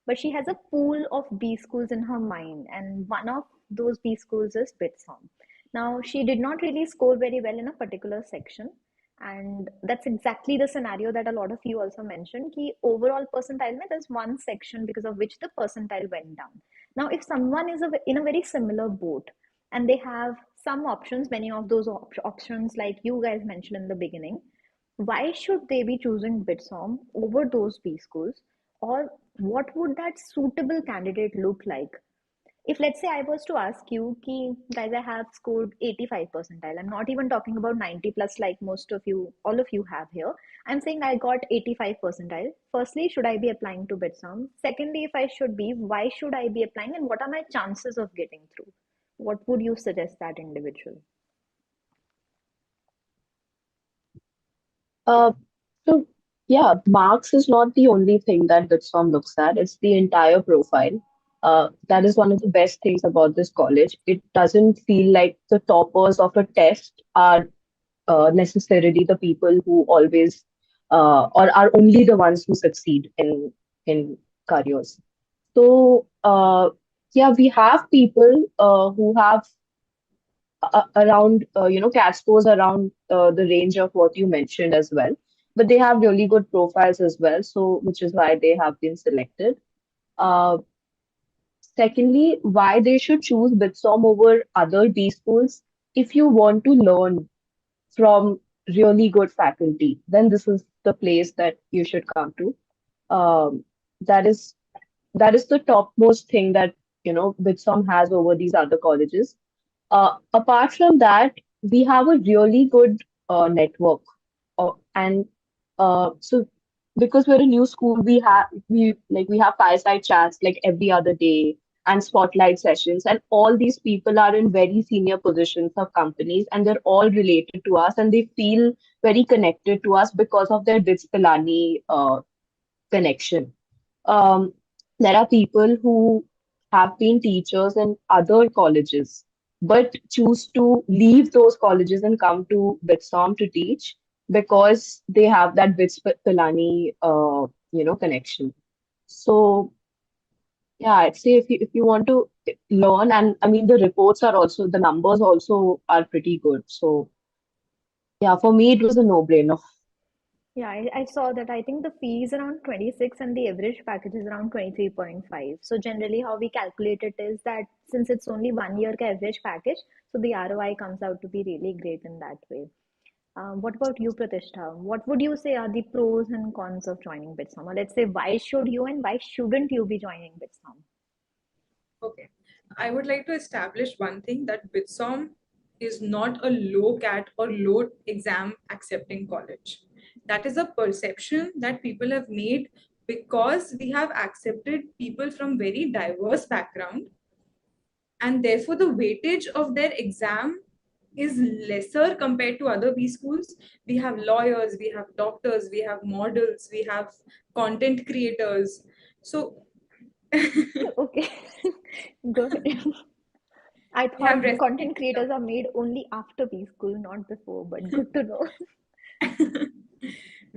but she has a pool of B schools in her mind, and one of those B schools is BITSOM. Now, she did not really score very well in a particular section, and that's exactly the scenario that a lot of you also mentioned. Ki overall percentile mein, there's one section because of which the percentile went down. Now, if someone is in a very similar boat and they have some options, many of those options like you guys mentioned in the beginning, why should they be choosing BITSOM over those B schools? Or what would that suitable candidate look like? If, let's say, I was to ask you, ki, guys, I have scored 85 percentile. I'm not even talking about 90 plus like most of you, all of you have here. I'm saying I got 85 percentile. Firstly, should I be applying to BITSOM? Secondly, if I should be, why should I be applying, and what are my chances of getting through? What would you suggest that individual? Uh, so yeah, marks is not the only thing that BitStorm looks at. It's the entire profile. That is one of the best things about this college. It doesn't feel like the toppers of a test are necessarily the people who always or are only the ones who succeed in careers. So yeah, we have people who have around CAT scores around the range of what you mentioned as well, but they have really good profiles as well, so which is why they have been selected. uh, Secondly, why they should choose BITSOM over other B schools: if you want to learn from really good faculty, then this is the place that you should come to. um, that is that is the topmost thing that BITSOM has over these other colleges. Apart from that, we have a really good network, and so because we're a new school, we have fireside chats like every other day and spotlight sessions, and all these people are in very senior positions of companies, and they're all related to us, and they feel very connected to us because of their BITS Pilani connection. Um, there are people who have been teachers in other colleges, but choose to leave those colleges and come to BITSOM to teach because they have that BITS Pilani, connection. So yeah, I'd say if you want to learn, and I mean the reports are also the numbers also are pretty good. So yeah, for me it was a no-brainer. Yeah, I saw that. I think the fee is around 26 and the average package is around 23.5. So generally how we calculate it is that since it's only 1 year ka average package, so the ROI comes out to be really great in that way. What about you, Pratishtha? What would you say are the pros and cons of joining BitSom? Or let's say why should you and why shouldn't you be joining BitSom? Okay. I would like to establish one thing, that BITSOM is not a low CAT or low exam accepting college. That is a perception that people have made because we have accepted people from very diverse background, and therefore the weightage of their exam is lesser compared to other B schools. We have lawyers, we have doctors, we have models, we have content creators. So Okay, go ahead. I we have thought recipe content creators are made only after B school, not before, but good to know.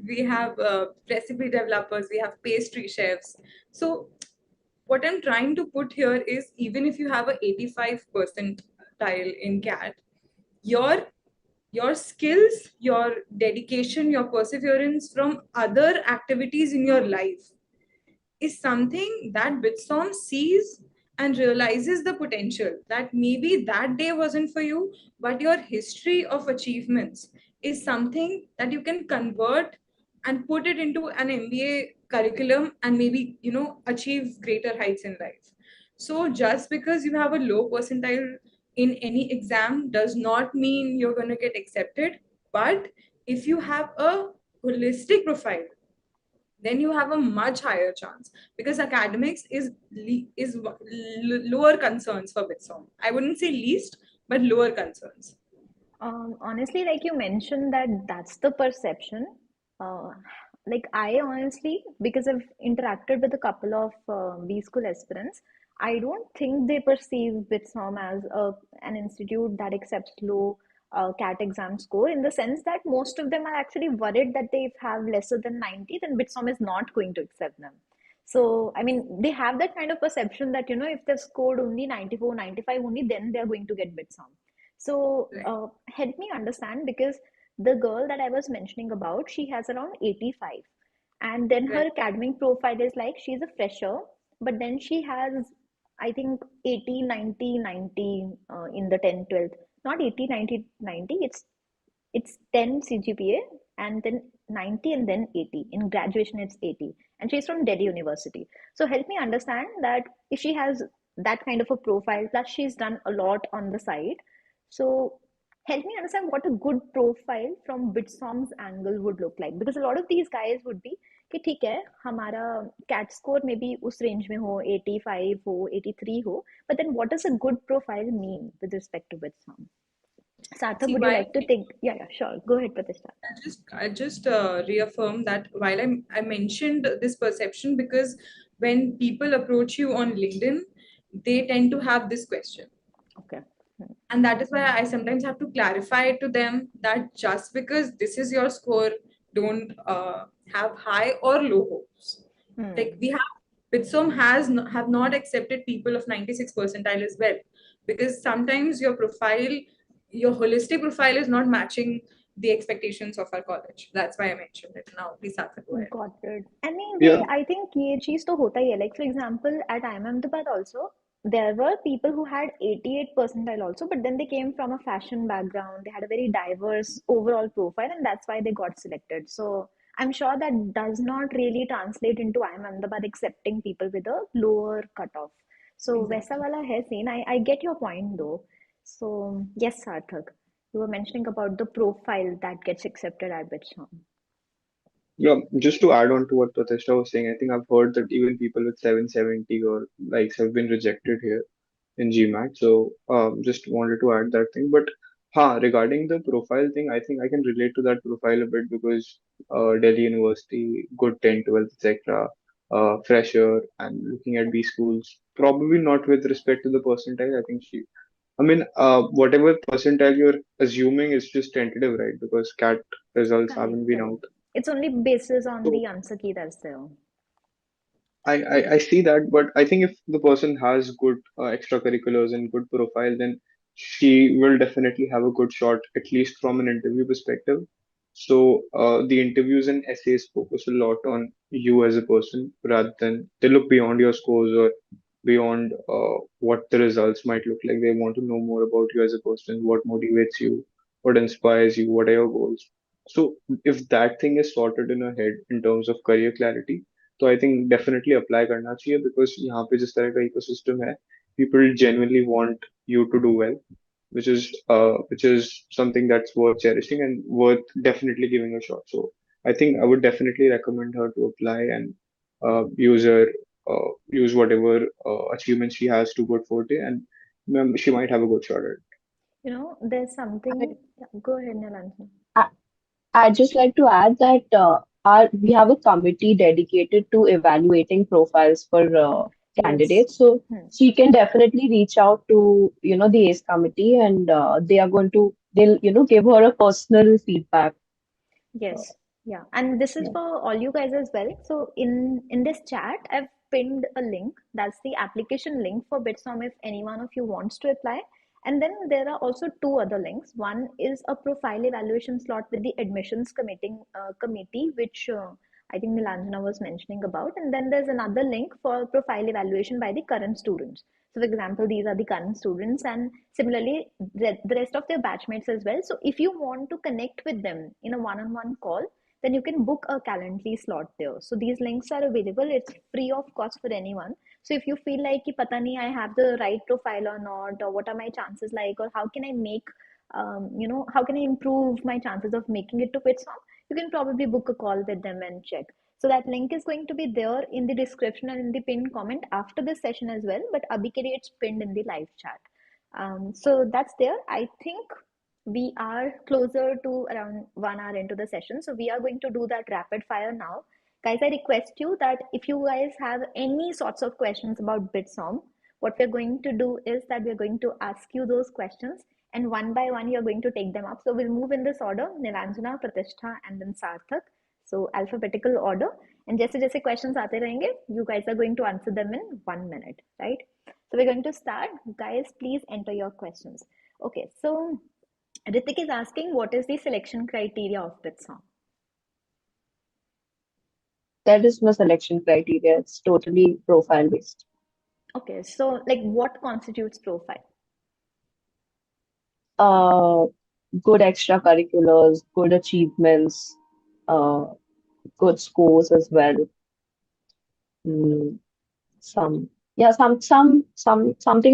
we have recipe developers, we have pastry chefs. So what I'm trying to put here is, even if you have a 85 percentile in CAT, your your skills, your dedication, your perseverance from other activities in your life is something that BitStorm sees and realizes the potential, that maybe that day wasn't for you, but your history of achievements is something that you can convert and put it into an MBA curriculum and maybe, achieve greater heights in life. So just because you have a low percentile in any exam does not mean you're going to get accepted. But if you have a holistic profile, then you have a much higher chance, because academics is lower concerns for BitSom. I wouldn't say least, but lower concerns. Honestly, like you mentioned that that's the perception. Uh, like I honestly, because I've interacted with a couple of B school aspirants, I don't think they perceive BITSOM as an institute that accepts low CAT exam score, in the sense that most of them are actually worried that they have lesser than 90, then BITSOM is not going to accept them. So, I mean, they have that kind of perception that, if they've scored only 94, 95 only, then they're going to get BITSOM. So, Right. help me understand, because the girl that I was mentioning about, she has around 85. And then her Right. academic profile is like she's a fresher, but then she has, I think, 80, 90, 90 in the 10, 12. Not 80, 90, 90. It's 10 CGPA and then 90 and then 80. In graduation, it's 80. And she's from Delhi University. So help me understand that if she has that kind of a profile, plus she's done a lot on the side. So help me understand what a good profile from BitSom's angle would look like. Because a lot of these guys would be कि ठीक है हमारा cat score में भी उस range में हो 85 हो 83 हो but then what does a good profile mean with respect to BitSom? Sarthak, See, would you why like to take? Yeah, yeah, sure. Go ahead, Pratishtha. I just reaffirm that while I mentioned this perception, because when people approach you on LinkedIn, they tend to have this question. Okay. And that is why I sometimes have to clarify to them that just because this is your score, don't have high or low hopes. Hmm. Like we have, BitSom have not accepted people of 96 percentile as well, because sometimes your profile, your holistic profile is not matching the expectations of our college. That's why I mentioned it. Now please Sarthak, go ahead. Got it. Anyway, Yeah. I think ये चीज तो होता ही है. Like for example, at IIM Ahmedabad also, there were people who had 88 percentile also, but then they came from a fashion background. They had a very diverse overall profile, and that's why they got selected. So I'm sure that does not really translate into IIM Ahmedabad accepting people with a lower cutoff. So वैसा Exactly. वाला है scene. I get your point though. So, yes, Sarthak, you were mentioning about the profile that gets accepted at BITSOM. Yeah, just to add on to what Pratishtha was saying, I think I've heard that even people with 770 or likes have been rejected here in GMAT. So just wanted to add that thing. But regarding the profile thing, I think I can relate to that profile a bit because Delhi University, good 10, 12, etc., fresher, and looking at B schools, probably not with respect to the percentile. I think whatever percentile you're assuming is just tentative, right? Because CAT results Correct, haven't been correct. out. It's only basis on So the answer key that's there. I see that, but I think if the person has good extracurriculars and good profile, then she will definitely have a good shot, at least from an interview perspective. So the interviews and essays focus a lot on you as a person rather than they look beyond your scores or beyond what the results might look like. They want to know more about you as a person, what motivates you, what inspires you, what are your goals. So if that thing is sorted in your head in terms of career clarity, तो I think definitely apply करना चाहिए because यहाँ पे जिस तरह का ecosystem है people genuinely want you to do well, which is something that's worth cherishing and worth definitely giving a shot. So I think I would definitely recommend her to apply and use her use whatever achievements she has to good forte, and she might have a good shot at it. There's I, something. Yeah, go ahead, Nilanjan. I, I'd just like to add that we have a committee dedicated to evaluating profiles for Yes. candidates. So Hmm. she can definitely reach out to, the ACE committee, and they'll, give her a personal feedback. Uh, Yes, yeah, and this is yeah. for all you guys as well. So in this chat, I've pinned a link. That's the application link for BITSOM if any one of you wants to apply. And then there are also two other links. One is a profile evaluation slot with the admissions committee, which I think Nilanjana was mentioning about. And then there's another link for profile evaluation by the current students. So, for example, these are the current students, and similarly, the rest of their batchmates as well. So, if you want to connect with them in a one on one call, then you can book a Calendly slot there. So, these links are available, it's free of cost for anyone. So, if you feel like, Pata nahi, I have the right profile or not, or what are my chances like, or how can I how can I improve my chances of making it to PitSom, you can probably book a call with them and check. So that link is going to be there in the description and in the pinned comment after this session as well. But abhikari, it's pinned in the live chat. So that's there. I think we are closer to around 1 hour into the session. So we are going to do that rapid fire now. Guys, I request you that if you guys have any sorts of questions about BitSom, what we're going to do is that we're going to ask you those questions, and one by one you're going to take them up. So we'll move in this order: Nilanjana, Pratishtha, and then Sarthak. So alphabetical order. And जैसे जैसे questions आते रहेंगे, you guys are going to answer them in 1 minute, right? So we're going to start. Guys, please enter your questions. Okay, so Ritik is asking, what is the selection criteria of BitSong? That is my selection criteria. It's totally profile based. Okay, so like what constitutes profile? Uh, Good extracurriculars, good achievements, uh, good scores as well. Mm, something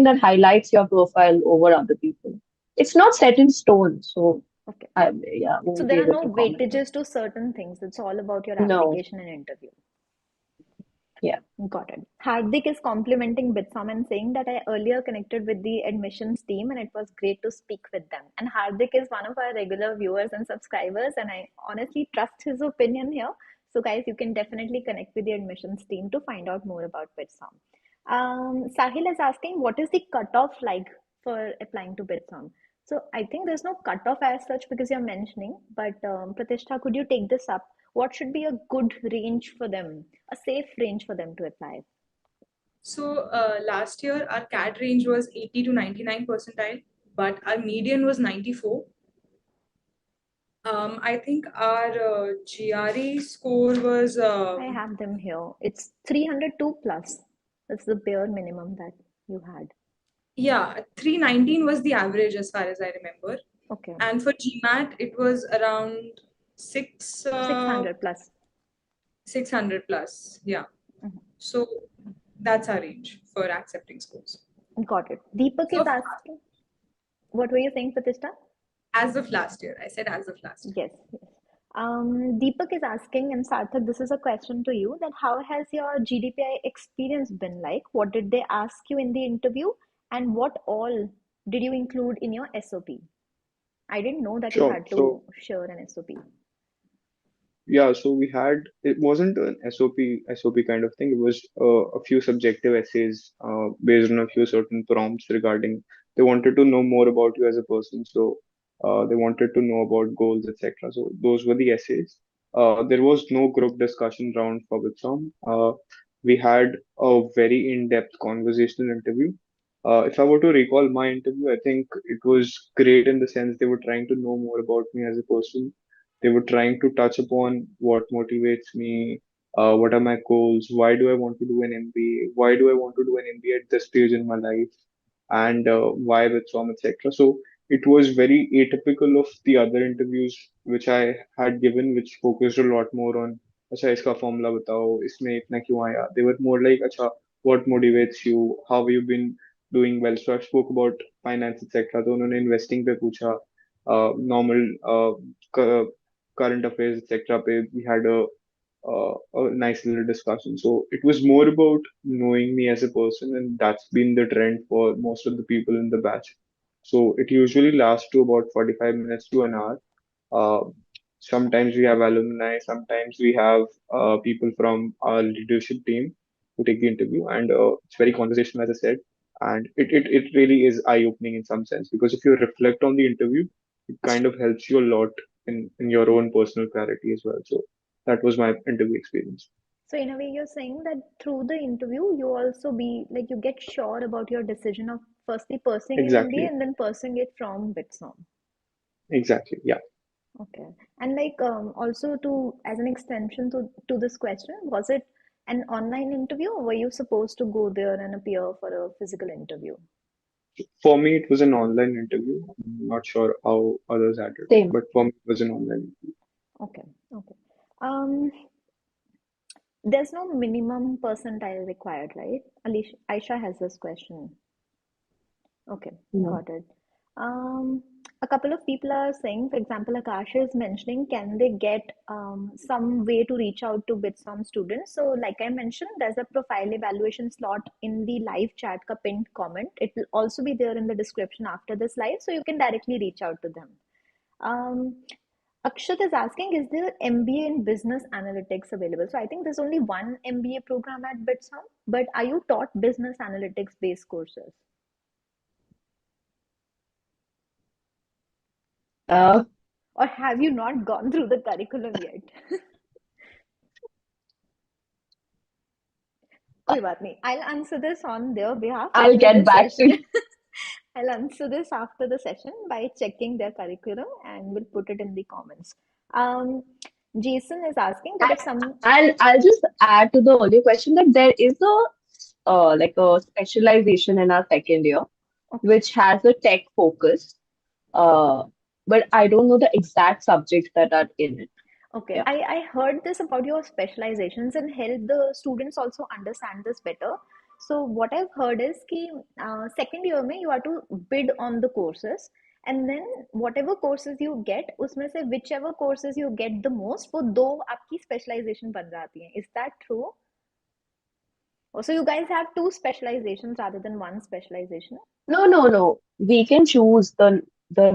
that highlights your profile over other people. It's not set in stone, so Okay, I so won't be there are able no to comment on. weightages to certain things. It's all about your No, application and interview. yeah, Got it. Hardik is complimenting BitSom and saying that I earlier connected with the admissions team and it was great to speak with them. And Hardik is one of our regular viewers and subscribers, and I honestly trust his opinion here. So, guys, you can definitely connect with the admissions team to find out more about BitSom. Sahil is asking, what is the cutoff like for applying to BitSom? So, I think there's no cutoff as such because you're mentioning, but Pratishtha, could you take this up? What should be a good range for them, a safe range for them to apply? So last year our CAT range was 80 to 99 percentile, but our median was 94. I think our GRE score was I have them here. It's 302 plus. That's the bare minimum that you had. 319 was the average as far as I remember. Okay. And for GMAT, it was around 600 plus. 600 plus. Yeah. Mhm. So that's our range for accepting schools. Got it. Deepak is So asking. What were you saying, Pratishtha? As of last year. I said as of last year. Yes, yes. Deepak is asking, and Sarthak, this is a question to you, that how has your GDPI experience been like? What did they ask you in the interview, and what all did you include in your SOP? I didn't know that you Sure. had So to share an SOP. yeah, so we had, it wasn't an SOP kind of thing. It was a few subjective essays based on a few certain prompts regarding, they wanted to know more about you as a person. So they wanted to know about goals, etc. So those were the essays. There was no group discussion round for BITSOM. We had a very in-depth conversational interview. If I were to recall my interview, I think it was great in the sense they were trying to know more about me as a person. They were trying to touch upon what motivates me, what are my goals, why do I want to do an MBA, why do I want to do an MBA at this stage in my life, and why with SOM, etc. So it was very atypical of the other interviews which I had given, which focused a lot more on, अच्छा इसका formula बताओ, इसमें इतना क्यों आया. They were more like, अच्छा, what motivates you, how have you been doing well. So I spoke about finance, etc. तो उन्होंने investing पे पूछा, normal current affairs, etc. पे we had a nice little discussion. So it was more about knowing me as a person, and that's been the trend for most of the people in the batch. So it usually lasts to about 45 minutes to an hour. Uh, Sometimes we have alumni, sometimes we have people from our leadership team who take the interview, and it's very conversational, as I said. And it really is eye-opening in some sense, because if you reflect on the interview, it kind of helps you a lot in your own personal clarity as well. So that was my interview experience. So in a way, you're saying that through the interview, you also be like you get sure about your decision of firstly pursuing an MBA Exactly. and then pursuing it from BITSOM. Exactly. Yeah. Okay. And like also to as an extension to this question, was it an online interview or were you supposed to go there and appear for a physical interview? For me, it was an online interview. I'm not sure how others had it, Same. but for me, it was an online interview. Okay. Okay. Um, there's no minimum percentile required, right? Alicia, Aisha has this question. Okay, No. got it. Um, a couple of people are saying, for example, Akash is mentioning, can they get some way to reach out to BITSOM students? So, like I mentioned, there's a profile evaluation slot in the live chat ka pinned comment. It will also be there in the description after this live, so you can directly reach out to them. Um, Akshat is asking, is there MBA in business analytics available? So I think there's only one MBA program at BITSOM, but are you taught business analytics based courses? Uh, Or have you not gone through the curriculum yet? कोई बात नहीं. I'll answer this on their behalf I'll after get the back to session. you. I'll answer this after the session by checking their curriculum and we'll put it in the comments. Um, Jason is asking that I, if some. I'll just add to the earlier question that there is a like a specialization in our second year Okay. which has a tech focus. Uh, but I don't know the exact subjects that are in it. Okay, Yeah. I heard this about your specializations and help the students also understand this better. So what I've heard is कि second year में you have to bid on the courses and then whatever courses you get उसमें से whichever courses you get the most वो दो आपकी specialization बन जाती हैं. Is that true? Also, you guys have two specializations rather than one specialization. No, no, no. We can choose the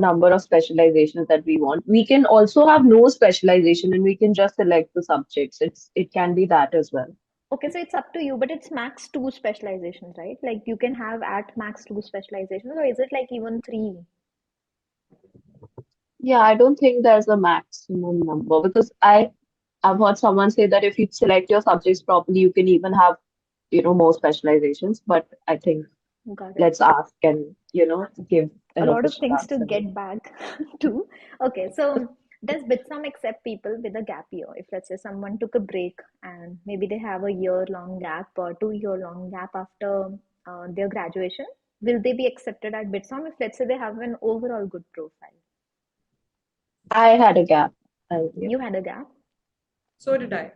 number of specializations that we want. We can also have no specialization and we can just select the subjects. It can be that as well. Okay, so it's up to you, but it's max two specializations, right? Like you can have at max two specializations, or is it like even three? Yeah, I don't think there's a maximum number because I've heard someone say that if you select your subjects properly, you can even have, more specializations. But I think Got it. let's ask and, give A an lot of official things to answer get later. back to. Okay, so does Bitsum accept people with a gap year? If let's say someone took a break and maybe they have a year-long gap or 2-year-long gap after their graduation, will they be accepted at Bitsum if let's say they have an overall good profile? I had a gap earlier. You had a gap? So did I.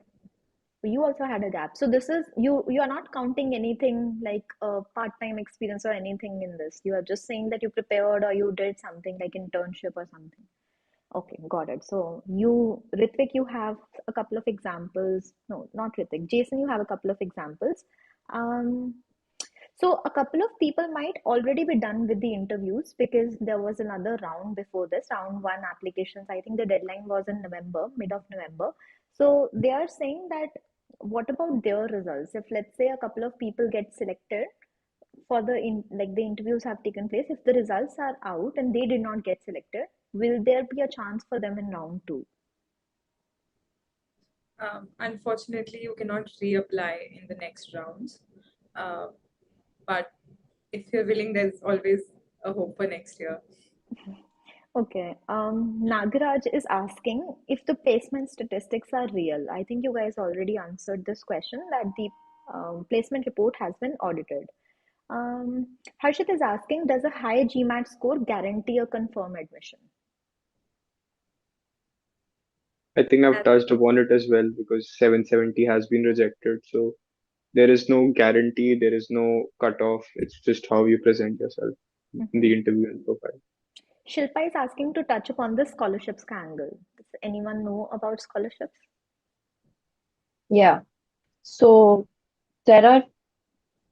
You also had a gap. So this is you are not counting anything like a part-time experience or anything in this. You are just saying that you prepared or you did something like internship or something. Okay, got it. So you, Ritvik, you have a couple of examples. No, not Ritvik. Jason, you have a couple of examples. Um, so a couple of people might already be done with the interviews because there was another round before this, round one applications. I think the deadline was in November, mid of November. So they are saying that what about their results? If let's say a couple of people get selected for like the interviews have taken place, if the results are out and they did not get selected, will there be a chance for them in round two? Unfortunately, you cannot reapply in the next rounds. Uh, but if you're willing, there's always a hope for next year. Okay. Nagaraj is asking if the placement statistics are real. I think you guys already answered this question that the placement report has been audited. Harshit is asking, does a high GMAT score guarantee a confirmed admission? I think I've As touched upon it as well because 770 has been rejected. So there is no guarantee, there is no cutoff. It's just how you present yourself in Mhm. the interview and profile. Shilpa is asking to touch upon the scholarships angle. Does anyone know about scholarships? Yeah. So there are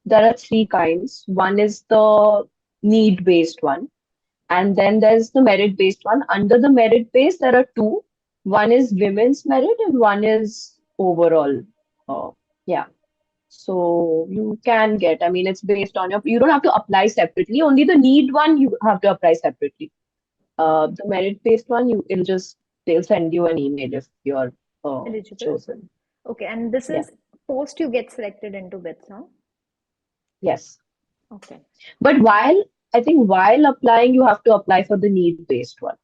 there are three kinds. One is the need-based one, and then there's the merit-based one. Under the merit-based, there are two. One is women's merit, and one is overall. Uh, yeah. So you can get, I mean, it's based on you don't have to apply separately. Only the need one you have to apply separately. The merit-based one, they'll send you an email if you're Eligible? chosen. Okay, and this Yeah. is post you get selected into BITS, huh? Yes. Okay. But I think while applying, you have to apply for the need-based one.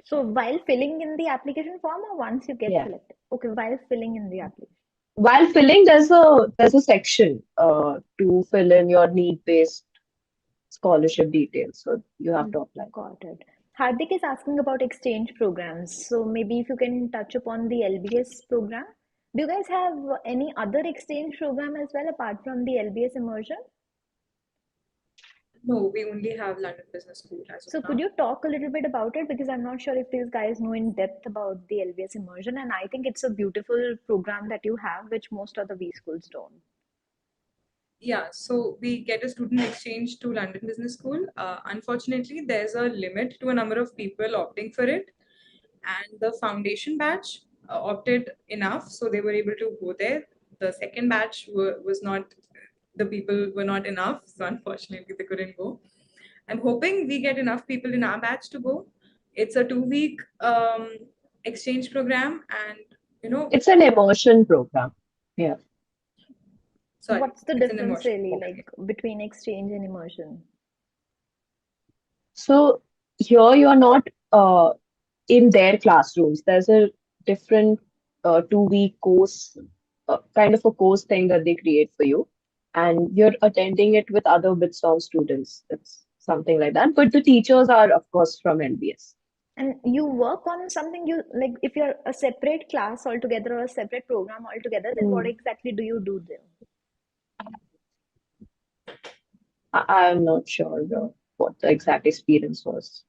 So while filling in the application form or once you get Yeah. selected? Okay, while filling in the application. While filling, there's a section to fill in your need-based scholarship details. So you have to apply. Got it. Hardik is asking about exchange programs. So maybe if you can touch upon the LBS program. Do you guys have any other exchange program as well apart from the LBS immersion? no, we only have London Business School as of So could now. you talk a little bit about it? Because I'm not sure if these guys know in depth about the LBS immersion, and I think it's a beautiful program that you have, which most other V schools don't. Yeah, so we get a student exchange to London Business School. Unfortunately, there's a limit to a number of people opting for it, and the foundation batch opted enough, so they were able to go there. The second batch was not, the people were not enough, so unfortunately, they couldn't go. I'm hoping we get enough people in our batch to go. It's a 2 week exchange program, and It's an immersion program. Yeah. sorry, What's the it's an difference immersion really program. like between exchange and immersion? So here you're not in their classrooms. There's a different 2 week course, kind of a course thing that they create for you, and you're attending it with other BITSOM students. It's something like that. But the teachers are, of course, from LBS. And you work on something you like, if you're a separate class altogether or a separate program altogether, then what Hmm. exactly do you do there? I'm not sure what the exact experience was.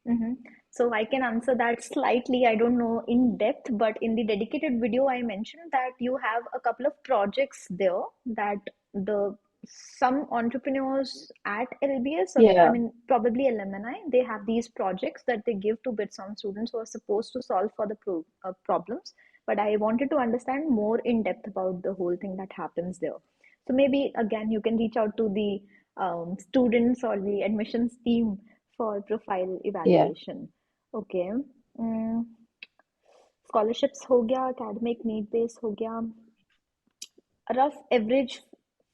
Mm-hmm. So I can answer that slightly. I don't know in depth, but in the dedicated video, I mentioned that you have a couple of projects there that the some entrepreneurs at LBS, or I Yeah, mean probably alumni, they have these projects that they give to BITSOM students who are supposed to solve for the problems. But I wanted to understand more in depth about the whole thing that happens there. So maybe again, you can reach out to the students or the admissions team for profile yeah. evaluation. Okay. mm, Scholarships हो गया, academic need base हो गया, rough average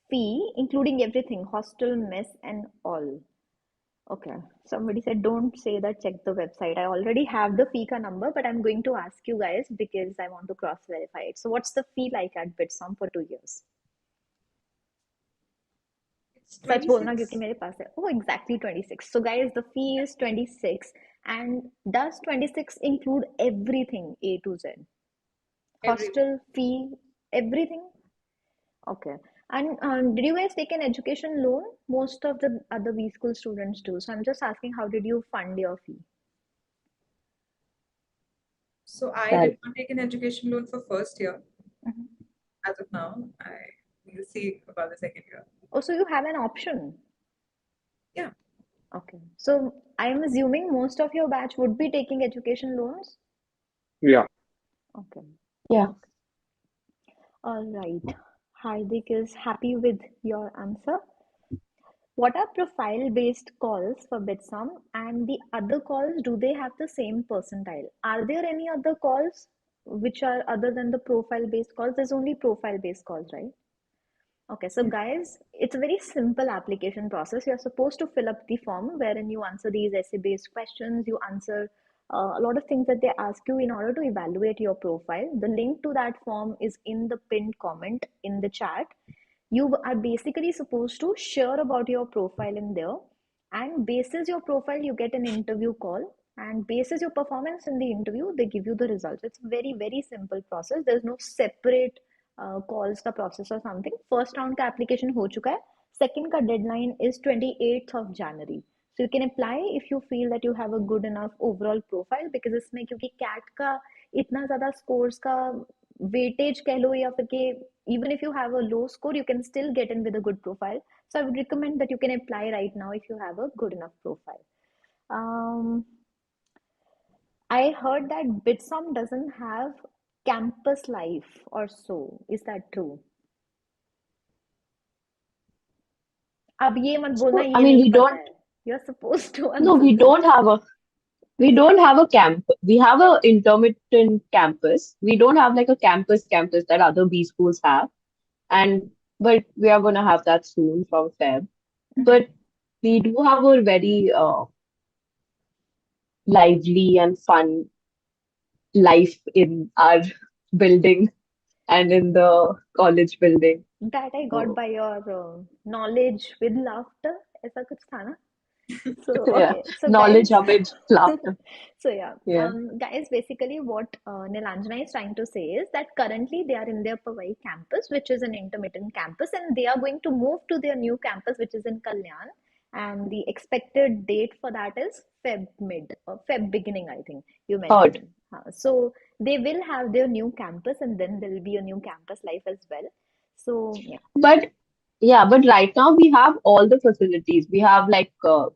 fee including everything, hostel, mess and all. Okay. Somebody said don't say that, check the website. I already have the fee ka number, but I'm going to ask you guys because I want to cross verify it. So what's the fee like at BitSom for 2 years? It's सच बोलना क्योंकि 26. मेरे पास है. Oh, exactly 26. So guys, the fee is 26. And does 26 include everything A to Z? Everything. Hostel fee, Everything? Okay. And did you guys take an education loan? Most of the other B school students do. So I'm just asking, how did you fund your fee? So I That did not take an education loan for first year. Mhm. As of now, I will see about the second year. Oh, so you have an option. Yeah. Okay. So I'm assuming most of your batch would be taking education loans. Yeah. Okay. yeah. All right. Hardik is happy with your answer. What are profile-based calls for BITSOM and the other calls, do they have the same percentile? Are there any other calls which are other than the profile-based calls? There's only profile-based calls, right? Okay, so guys, it's a very simple application process. You're supposed to fill up the form wherein you answer these essay-based questions, you answer a lot of things that they ask you in order to evaluate your profile. The link to that form is in the pinned comment in the chat. You are basically supposed to share about your profile in there, and basis your profile, you get an interview call, and basis your performance in the interview, they give you the results. It's a very, very simple process. There's no separate calls का process or something. First round का application हो चुका है. Second का deadline is 28th of January. So you can apply if you feel that you have a good enough overall profile, because इसमें क्योंकि CAT का इतना ज़्यादा scores का weightage कह लो, या फिर कि even if you have a low score, you can still get in with a good profile. So I would recommend that you can apply right now if you have a good enough profile. I heard that BITSOM doesn't have campus life or so. Is that true? अब ये मत बोलना So, I ये mean, नहीं we पता don't, है. You're supposed to no, answer this. we don't have a camp. We have a intermittent campus. We don't have like a campus that other B schools have. And, but we are going to have that soon from Feb. Mhm. But we do have a very lively and fun life in our building and in the college building. That I got So, by your knowledge with laughter. ऐसा कुछ था ना? So yeah, okay, so knowledge guys, amid laughter. so yeah, Yeah. guys, basically what Nilanjana is trying to say is that currently they are in their Powai campus, which is an intermittent campus, and they are going to move to their new campus, which is in Kalyan, and the expected date for that is Feb mid or Feb beginning, I think you Third. mentioned. So they will have their new campus, and then there will be a new campus life as well. So yeah, But yeah, but right now we have all the facilities. We have like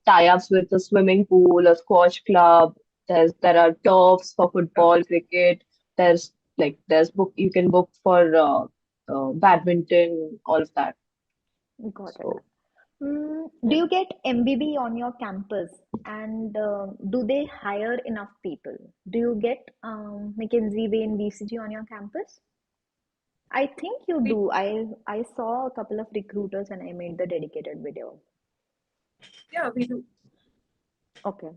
tie-ups with a swimming pool, a squash club. There are turfs for Yeah. football, cricket. There's book you can book for badminton, all of that. got it. So Do yeah. you get MBB on your campus, and do they hire enough people? Do you get McKinsey, Bain, BCG on your campus? I think you We, do. I saw a couple of recruiters and I made the dedicated video. yeah, we do. Okay.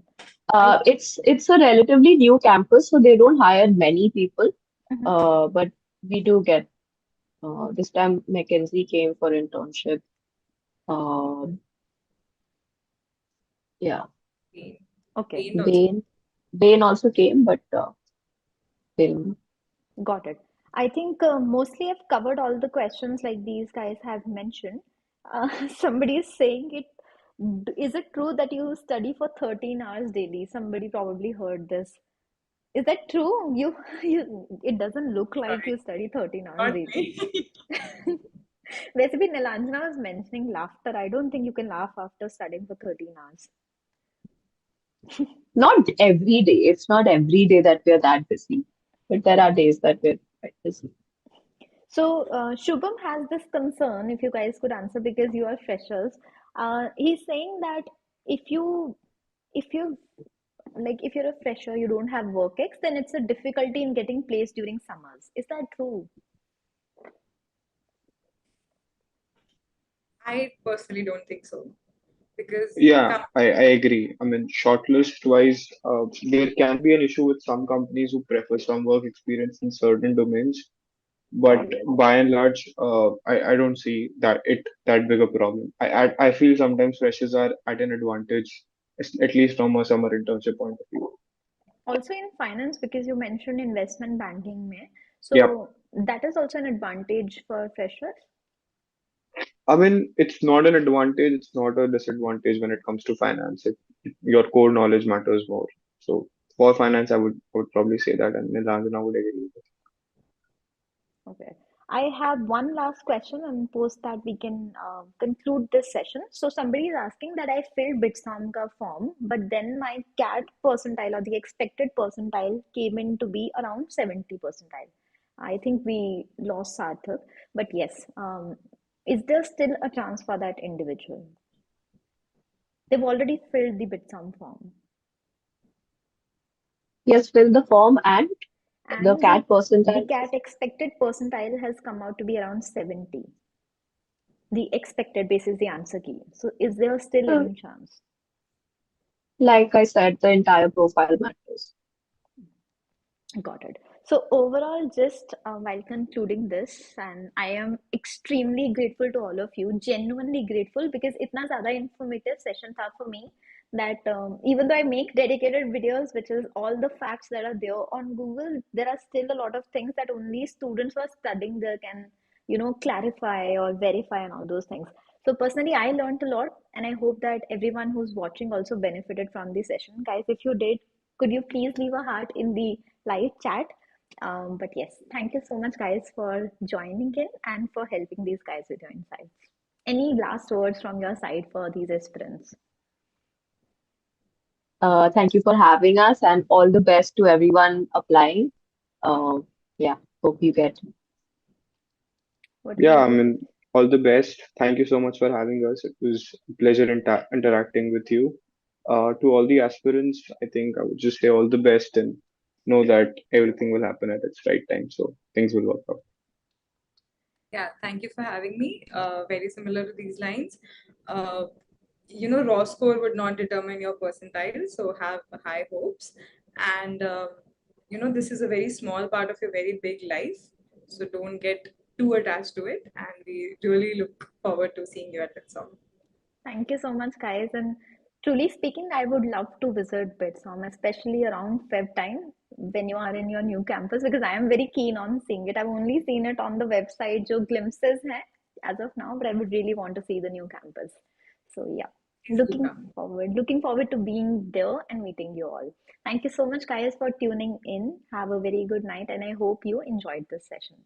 I It's a relatively new campus, so they don't hire many people. Mhm. But we do get this time McKinsey came for internship. Um, yeah, Bain. Okay, Bain also. Bain Bain also came, but they didn't. got it. I think mostly I've covered all the questions like these guys have mentioned. Somebody is saying it. Is it true that you study for 13 hours daily? Somebody probably heard this. Is that true? It doesn't look like Sorry, you study 13 hours not daily. me. वैसे भी Nilanjana was mentioning laughter. I don't think you can laugh after studying for 13 hours. Not every day. It's not every day that we're that busy, but there are days that we're quite busy. So Shubham has this concern, if you guys could answer because you are freshers. He's saying that if you if you if you're a fresher, you don't have work ex, then it's a difficulty in getting placed during summers. Is that true? I personally don't think so because Yeah, I agree. I mean, shortlist wise, there can be an issue with some companies who prefer some work experience in certain domains, but Got it. by and large, I don't see that big a problem. I feel sometimes freshers are at an advantage, at least from a summer internship point of view. Also in finance, because you mentioned investment banking, mein, Yep. so that is also an advantage for freshers. I mean, it's not an advantage, it's not a disadvantage when it comes to finance. Your core knowledge matters more. So for finance, I would probably say that, and Nilanjana would agree with Okay. I have one last question, and post that we can conclude this session. So somebody is asking that I filled BITSOM ka form, but then my CAT percentile or the expected percentile came in to be around 70 percentile. I think we lost Sarthak, but yes, is there still a chance for that individual? They've already filled the BITSOM form, Yes, fill the form and the and CAT the percentile. CAT expected percentile has come out to be around 70. The expected basis the answer key. So is there still Uh, any chance? Like I said, the entire profile matters. Got it. So overall, just while concluding this, and I am extremely grateful to all of you, genuinely grateful because इतना ज़्यादा informative session था for me that even though I make dedicated videos, which is all the facts that are there on Google, there are still a lot of things that only students who are studying there can, clarify or verify and all those things. So personally, I learned a lot, and I hope that everyone who's watching also benefited from the session. Guys, if you did, could you please leave a heart in the live chat? But yes, thank you so much, guys, for joining in and for helping these guys with your insights. Any last words from your side for these aspirants? Thank you for having us and all the best to everyone applying. Uh, yeah, hope you get. What you. Yeah, about I you? mean, all the best. Thank you so much for having us. It was a pleasure interacting with you. To all the aspirants, I think I would just say all the best and know that everything will happen at its right time. So things will work out. Yeah, thank you for having me. Very similar to these lines. Uh, raw score would not determine your percentile, so have high hopes. And, this is a very small part of your very big life, so don't get too attached to it. And we really look forward to seeing you at BITSOM. Thank you so much, guys. And truly speaking, I would love to visit BITSOM, especially around Feb time when you are in your new campus, because I am very keen on seeing it. I've only seen it on the website, jo glimpses hai as of now, but I would really want to see the new campus. So yeah, Please do come. looking forward to being there and meeting you all. Thank you so much, guys, for tuning in. Have a very good night, and I hope you enjoyed this session.